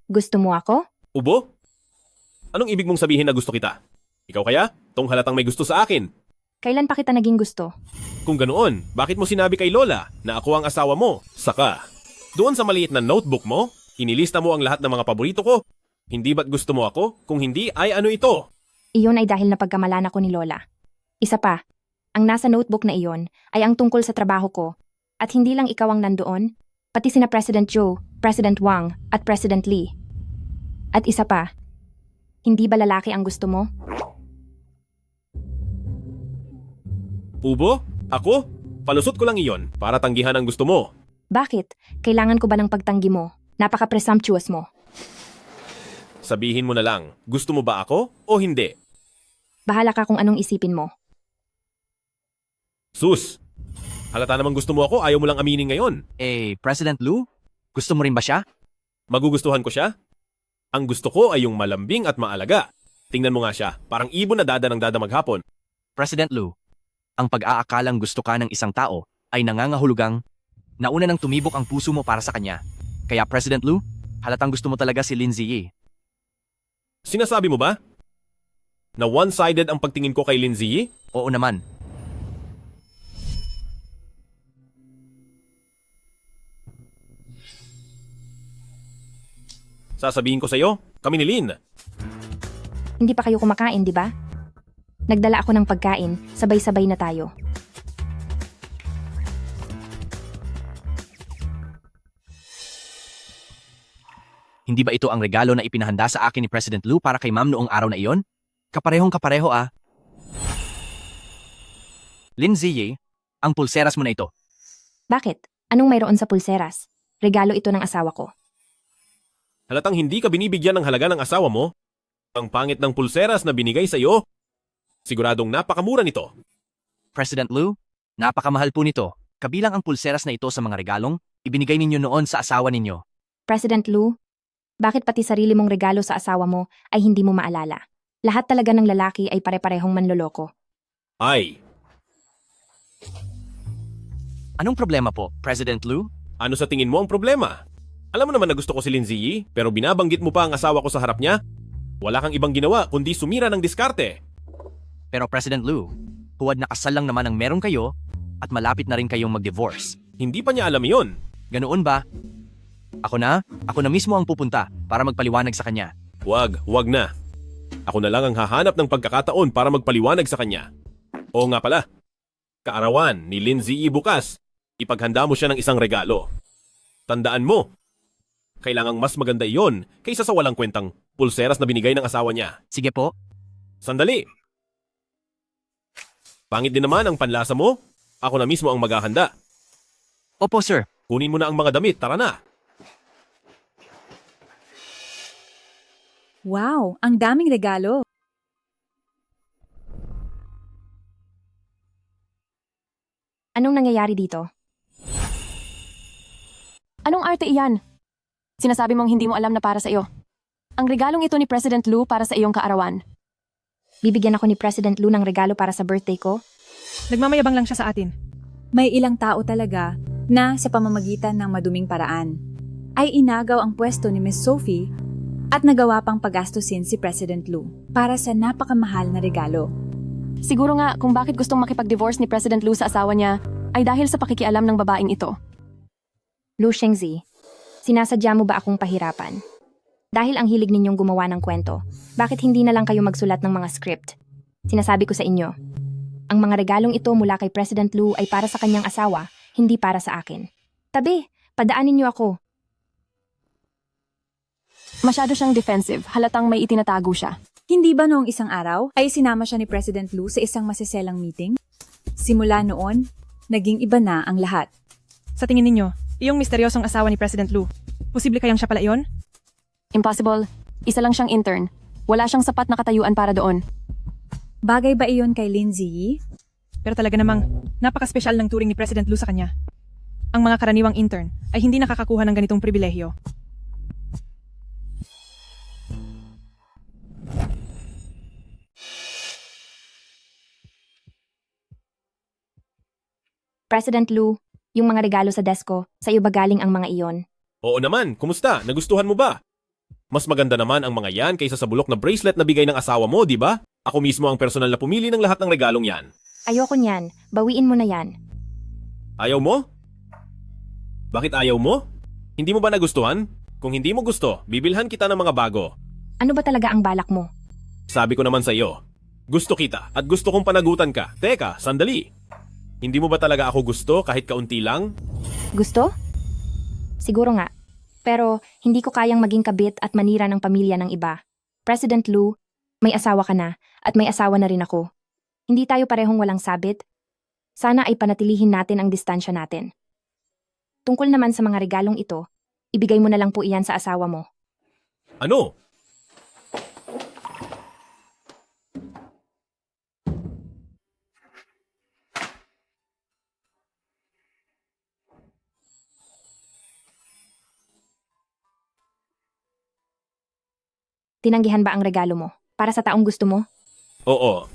Gusto mo ako? Ubo? Anong ibig mong sabihin na gusto kita? Ikaw kaya? Tong halatang may gusto sa akin. Kailan pa kita naging gusto? Kung ganoon, bakit mo sinabi kay Lola na ako ang asawa mo? Saka, doon sa maliit na notebook mo, inilista mo ang lahat ng mga paborito ko. Hindi ba't gusto mo ako? Kung hindi, ay ano ito? Iyon ay dahil napagkamalan ako ni Lola. Isa pa, ang nasa notebook na iyon ay ang tungkol sa trabaho ko. At hindi lang ikaw ang nandoon, pati sina President Joe, President Wang, at President Lee. At isa pa, hindi ba lalaki ang gusto mo? Ubo? Ako? Palusot ko lang iyon para tanggihan ang gusto mo. Bakit? Kailangan ko ba ng pagtanggi mo? Napaka-presumptuous mo. Sabihin mo na lang, gusto mo ba ako o hindi? Bahala ka kung anong isipin mo. Sus! Halata namang gusto mo ako, ayaw mo lang aminin ngayon. President Lu? Gusto mo rin ba siya? Magugustuhan ko siya? Ang gusto ko ay yung malambing at maalaga. Tingnan mo nga siya, parang ibon na dada ng dada maghapon. President Lu, ang pag-aakalang gusto ka ng isang tao ay nangangahulugang nauna nang tumibok ang puso mo para sa kanya. Kaya President Lu, halatang gusto mo talaga si Lindsay. Sinasabi mo ba? Na one-sided ang pagtingin ko kay Lindsay? Oo naman. Sasabihin ko sa'yo, kami ni Lynn. Hindi pa kayo kumakain, di ba? Nagdala ako ng pagkain, sabay-sabay na tayo. Hindi ba ito ang regalo na ipinahanda sa akin ni President Lu para kay ma'am noong araw na iyon? Kaparehong kapareho ah. Lin Ziyi, ang pulseras mo na ito. Bakit? Anong mayroon sa pulseras? Regalo ito ng asawa ko. Halatang hindi ka binibigyan ng halaga ng asawa mo. Ang pangit ng pulseras na binigay sa'yo. Siguradong napakamura nito. President Lu, napakamahal po nito. Kabilang ang pulseras na ito sa mga regalong ibinigay ninyo noon sa asawa ninyo. President Lu, bakit pati sarili mong regalo sa asawa mo ay hindi mo maalala? Lahat talaga ng lalaki ay pare-parehong manloloko. Ay, anong problema po, President Lu? ano sa tingin mo ang problema? Alam mo naman na gusto ko si Lin Ziyi, pero binabanggit mo pa ang asawa ko sa harap niya? Wala kang ibang ginawa kundi sumira ng diskarte. Pero President Lu, huwad na kasal lang naman ang meron kayo at malapit na rin kayong mag-divorce. Hindi pa niya alam yon. Ganoon ba? Ako na mismo ang pupunta para magpaliwanag sa kanya. Wag na. Ako na lang ang hahanap ng pagkakataon para magpaliwanag sa kanya. Oo nga pala, kaarawan ni Lin Ziyi bukas, ipaghanda mo siya ng isang regalo. Tandaan mo, kailangang mas maganda iyon kaysa sa walang kwentang pulseras na binigay ng asawa niya. Sige po. Sandali. Pangit din naman ang panlasa mo. Ako na mismo ang maghahanda. Opo, sir. Kunin mo na ang mga damit, tara na. Wow, ang daming regalo. Anong nangyayari dito? Anong arte iyan? Sinasabi mong hindi mo alam na para sa iyo. Ang regalong ito ni President Lu para sa iyong kaarawan. Bibigyan ako ni President Lu ng regalo para sa birthday ko? Nagmamayabang lang siya sa atin. May ilang tao talaga na sa pamamagitan ng maduming paraan ay inagaw ang pwesto ni Miss Sophie at nagawa pang pagastusin si President Lu para sa napakamahal na regalo. Siguro nga kung bakit gustong makipag-divorce ni President Lu sa asawa niya ay dahil sa pakikialam ng babaeng ito. Lu Shengzi, sinasadya mo ba akong pahirapan? Dahil ang hilig ninyong gumawa ng kwento, bakit hindi na lang kayo magsulat ng mga script? Sinasabi ko sa inyo, ang mga regalong ito mula kay President Lu ay para sa kanyang asawa, hindi para sa akin. Tabi, padaanin niyo ako. Masyado siyang defensive, halatang may itinatago siya. Hindi ba noong isang araw ay sinama siya ni President Lu sa isang masiselang meeting? Simula noon, naging iba na ang lahat. Sa tingin ninyo, iyong misteryosong asawa ni President Lu, posible kayang siya pala iyon? Impossible. Isa lang siyang intern. Wala siyang sapat na katayuan para doon. Bagay ba iyon kay Lin Ziyi? Pero talaga namang, napaka-special ng turing ni President Lu sa kanya. Ang mga karaniwang intern ay hindi nakakakuha ng ganitong pribilehyo. President Lu, yung mga regalo sa desk ko, sa iyo ba galing ang mga iyon? Oo naman, kumusta? Nagustuhan mo ba? Mas maganda naman ang mga yan kaysa sa bulok na bracelet na bigay ng asawa mo, di ba? Ako mismo ang personal na pumili ng lahat ng regalong yan. Ayoko niyan, bawiin mo na yan. Ayaw mo? Bakit ayaw mo? Hindi mo ba nagustuhan? Kung hindi mo gusto, bibilhan kita ng mga bago. Ano ba talaga ang balak mo? Sabi ko naman sa iyo, gusto kita at gusto kong panagutan ka. Teka, sandali. Hindi mo ba talaga ako gusto kahit kaunti lang? Gusto? Siguro nga. Pero hindi ko kayang maging kabit at manira ng pamilya ng iba. President Lu, may asawa ka na at may asawa na rin ako. Hindi tayo parehong walang sabit. Sana ay panatilihin natin ang distansya natin. Tungkol naman sa mga regalong ito, ibigay mo na lang po iyan sa asawa mo. Ano? Tinanggihan ba ang regalo mo? Para sa taong gusto mo? Oo.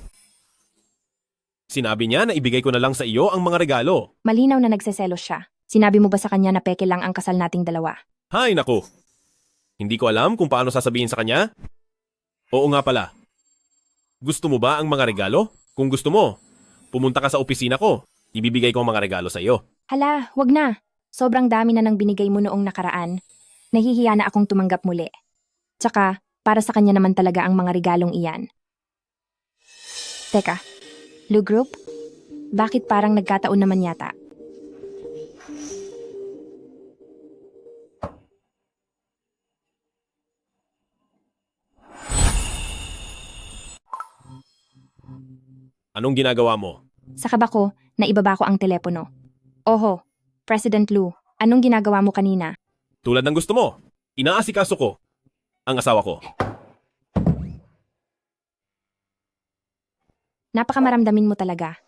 Sinabi niya na ibigay ko na lang sa iyo ang mga regalo. Malinaw na nagseselos siya. Sinabi mo ba sa kanya na peke lang ang kasal nating dalawa? Hay naku. Hindi ko alam kung paano sasabihin sa kanya. Oo nga pala. Gusto mo ba ang mga regalo? Kung gusto mo, pumunta ka sa opisina ko. Ibibigay ko ang mga regalo sa iyo. Hala, wag na. Sobrang dami na nang binigay mo noong nakaraan. Nahihiya na akong tumanggap muli. Tsaka, para sa kanya naman talaga ang mga regalong iyan. Teka, Lu Group? Bakit parang nagkataon naman yata? Anong ginagawa mo? Sa kaba ko, naibaba ko ang telepono. Oho, President Lu, anong ginagawa mo kanina? Tulad ng gusto mo, inaasikaso ko ang asawa ko. Napakamaramdamin mo talaga.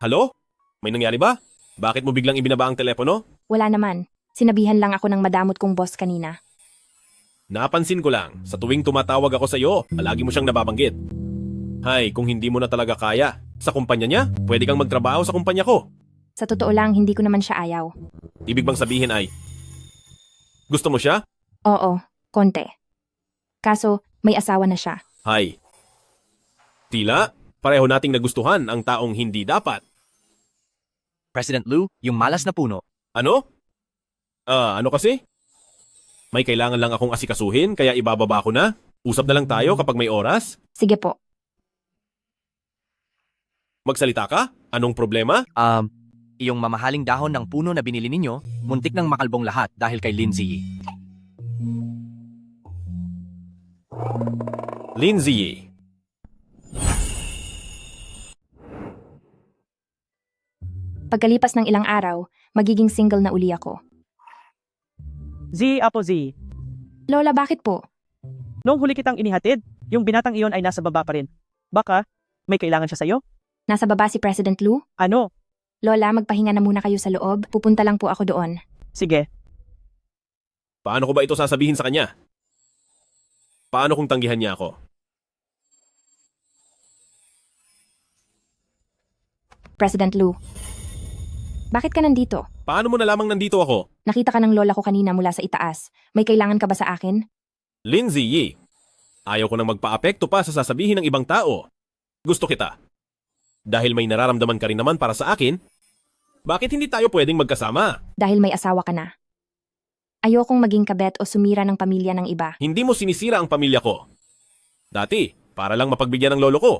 Halo? May nangyari ba? Bakit mo biglang ibinaba ang telepono? Wala naman. Sinabihan lang ako ng madamot kong boss kanina. Napansin ko lang, sa tuwing tumatawag ako sa iyo, palagi mo siyang nababanggit. Hay, kung hindi mo na talaga kaya, sa kumpanya niya, pwede kang magtrabaho sa kumpanya ko. Sa totoo lang, hindi ko naman siya ayaw. Ibig bang sabihin ay, gusto mo siya? Oo, konti. Kaso, may asawa na siya. Hay. Tila, pareho nating nagustuhan ang taong hindi dapat. President Lu, yung malas na puno. Ano? Ano kasi? May kailangan lang akong asikasuhin kaya ibababa ko na. Usap na lang tayo kapag may oras. Sige po. Magsalita ka? Anong problema? Iyong mamahaling dahon ng puno na binili ninyo, muntik nang makalbong lahat dahil kay Lindsay. Lindsay. Pagkalipas ng ilang araw, magiging single na uli ako. Z, Apo Z. Lola, bakit po? Noong huli kitang inihatid, yung binatang iyon ay nasa baba pa rin. Baka, may kailangan siya sa'yo? Nasa baba si President Lu? Ano? Lola, magpahinga na muna kayo sa loob. Pupunta lang po ako doon. Sige. Paano ko ba ito sasabihin sa kanya? Paano kung tanggihan niya ako? President Lu, bakit ka nandito? Paano mo nalamang nandito ako? Nakita ka ng lola ko kanina mula sa itaas. May kailangan ka ba sa akin? Lindsay, ayaw ko nang magpa-apekto pa sa sasabihin ng ibang tao. Gusto kita. Dahil may nararamdaman ka rin naman para sa akin, bakit hindi tayo pwedeng magkasama? Dahil may asawa ka na. Ayokong maging kabet o sumira ng pamilya ng iba. Hindi mo sinisira ang pamilya ko. Dati, para lang mapagbigyan ng lolo ko.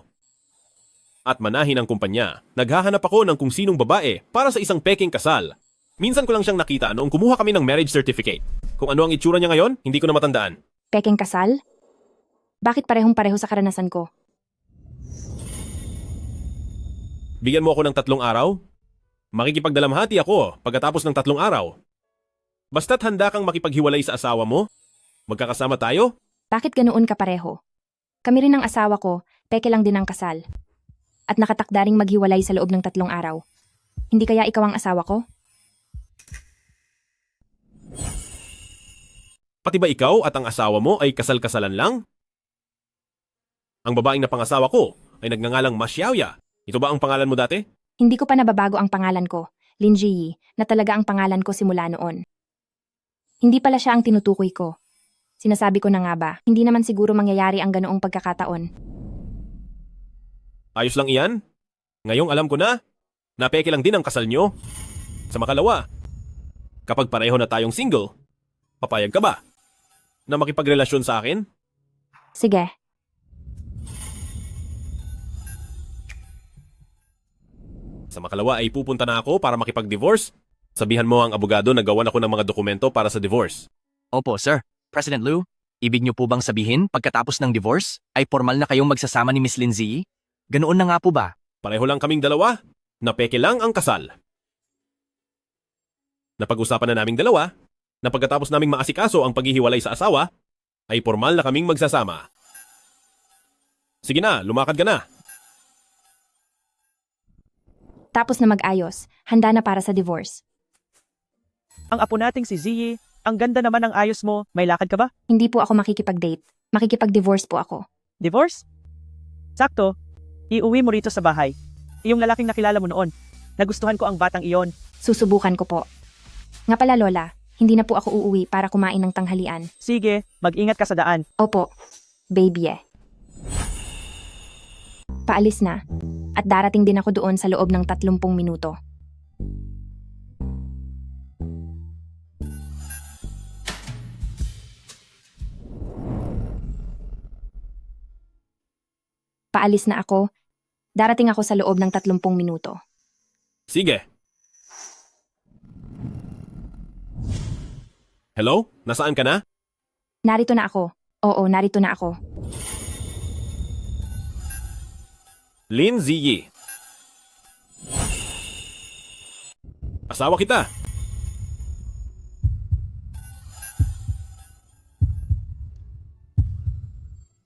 At manahin ang kumpanya, naghahanap ako ng kung sinong babae para sa isang peking kasal. Minsan ko lang siyang nakita noong kumuha kami ng marriage certificate. Kung ano ang itsura niya ngayon, hindi ko na matandaan. Peking kasal? Bakit parehong-pareho sa karanasan ko? Bigyan mo ako ng 3 araw? Makikipagdalamhati ako pagkatapos ng 3 araw. Basta't handa kang makipaghiwalay sa asawa mo, magkakasama tayo? Bakit ganoon ka pareho? Kami rin ng asawa ko, peke lang din ang kasal. At nakatakdaring maghiwalay sa loob ng 3 araw. Hindi kaya ikaw ang asawa ko? Pati ba ikaw at ang asawa mo ay kasal-kasalan lang? Ang babaeng na pangasawa ko ay nagngangalang Ma Xiaoya. Ito ba ang pangalan mo dati? Hindi ko pa nababago ang pangalan ko, Lin Ji, na talaga ang pangalan ko simula noon. Hindi pala siya ang tinutukoy ko. Sinasabi ko na nga ba, hindi naman siguro mangyayari ang ganoong pagkakataon. Ayos lang iyan. Ngayong alam ko na, napeke lang din ang kasal nyo. Sa makalawa, kapag pareho na tayong single, papayag ka ba na makipagrelasyon sa akin? Sige. Sa makalawa ay pupunta na ako para makipag-divorce. Sabihan mo ang abogado na gawan ako ng mga dokumento para sa divorce. Opo, sir. President Lu, ibig niyo po bang sabihin pagkatapos ng divorce ay formal na kayong magsasama ni Miss Lindsay? Ganoon na nga po ba? Pareho lang kaming dalawa. Napeke lang ang kasal. Napag-usapan na naming dalawa na pagkatapos naming maasikaso ang paghihiwalay sa asawa, ay formal na kaming magsasama. Sige na, lumakad ka na. Tapos na mag-ayos, handa na para sa divorce. Ang apo nating si Ziyi, ang ganda naman ng ayos mo. May lakad ka ba? Hindi po ako makikipag-date. Makikipag-divorce po ako. Divorce? Sakto. Iuwi mo rito sa bahay. Iyong lalaking nakilala mo noon. Nagustuhan ko ang batang iyon. Susubukan ko po. Nga pala Lola, hindi na po ako uuwi para kumain ng tanghalian. Sige, mag-ingat ka sa daan. Opo, baby eh. Paalis na. at darating din ako doon sa loob ng 30 minuto. Paalis na ako. Darating ako sa loob ng 30 minuto. Sige. Hello? Nasaan ka na? Narito na ako. Oo, narito na ako. Lin Ziyi. Asawa kita.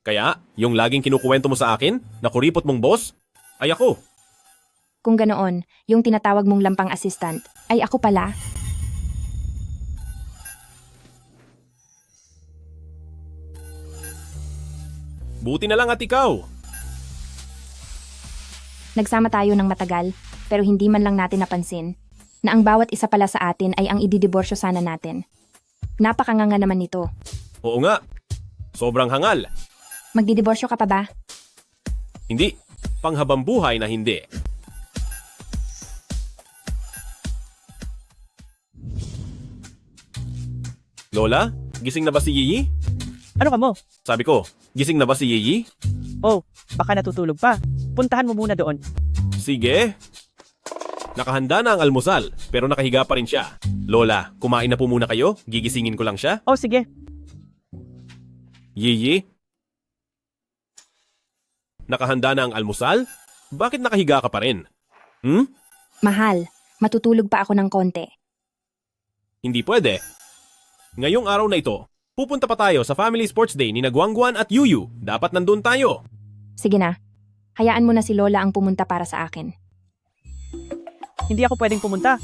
Kaya, yung laging kinukuwento mo sa akin, na kuripot mong boss, ay ako. Kung ganoon, yung tinatawag mong lampang assistant, ay ako pala. Buti na lang at ikaw. Nagsama tayo ng matagal, pero hindi man lang natin napansin na ang bawat isa pala sa atin ay ang ididiborsyo sana natin. Napakanganga naman nito. Oo nga. Sobrang hangal. Magdidiborsyo ka pa ba? Hindi. Panghabang buhay na hindi. Lola, gising na ba si Yiyi? Ano ka mo? Sabi ko, gising na ba si Yiyi? Oh, baka natutulog pa. Puntahan mo muna doon. Sige. Nakahanda na ang almusal, pero nakahiga pa rin siya. Lola, kumain na po muna kayo? Gigisingin ko lang siya? Oh, sige. Yiyi? Nakahanda na ang almusal? Bakit nakahiga ka pa rin? Mahal, matutulog pa ako ng konti. Hindi pwede. Ngayong araw na ito, pupunta pa tayo sa Family Sports Day ni Guangguan at Yuyu. Dapat nandun tayo. Sige na. Hayaan mo na si Lola ang pumunta para sa akin. Hindi ako pwedeng pumunta.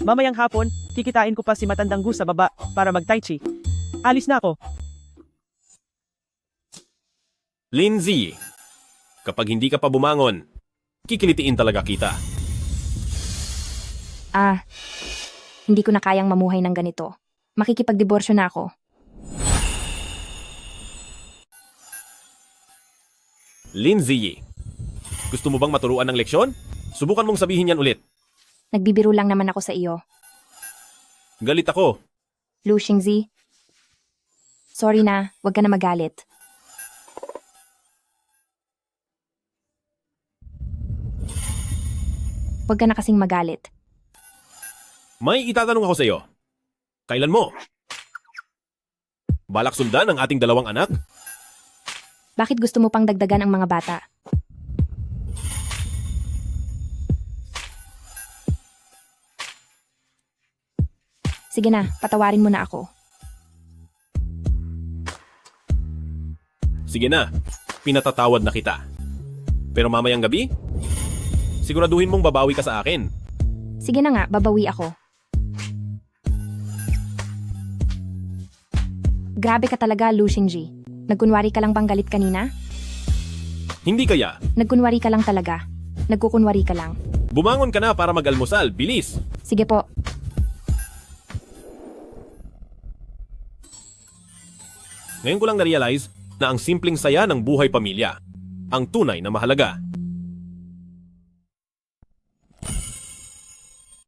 Mamayang hapon, kikitain ko pa si Matandang Gu sa baba para mag-tai chi. Alis na ako. Lindsay, kapag hindi ka pa bumangon, kikilitiin talaga kita. Hindi ko na kayang mamuhay ng ganito. Makikipagdiborsyo na ako. Lindsay, gusto mo bang maturuan ng leksyon? Subukan mong sabihin yan ulit. Nagbibiro lang naman ako sa iyo. Galit ako. Lu Xingzi. Sorry na, wag ka na magalit. Wag ka na kasing magalit. May itatanong ako sa iyo. Kailan mo? Balak sundan ang ating dalawang anak? Bakit gusto mo pang dagdagan ang mga bata? Sige na, patawarin mo na ako. Sige na, pinatatawad na kita. Pero mamayang gabi, siguraduhin mong babawi ka sa akin. Sige na nga, babawi ako. Grabe ka talaga, Lu Xingji. Nagkunwari ka lang bang galit kanina? Hindi kaya. Nagkunwari ka lang talaga. Nagkukunwari ka lang. Bumangon ka na para mag-almusal, bilis. Sige po. Ngayon ko lang na-realize na ang simpleng saya ng buhay pamilya ang tunay na mahalaga.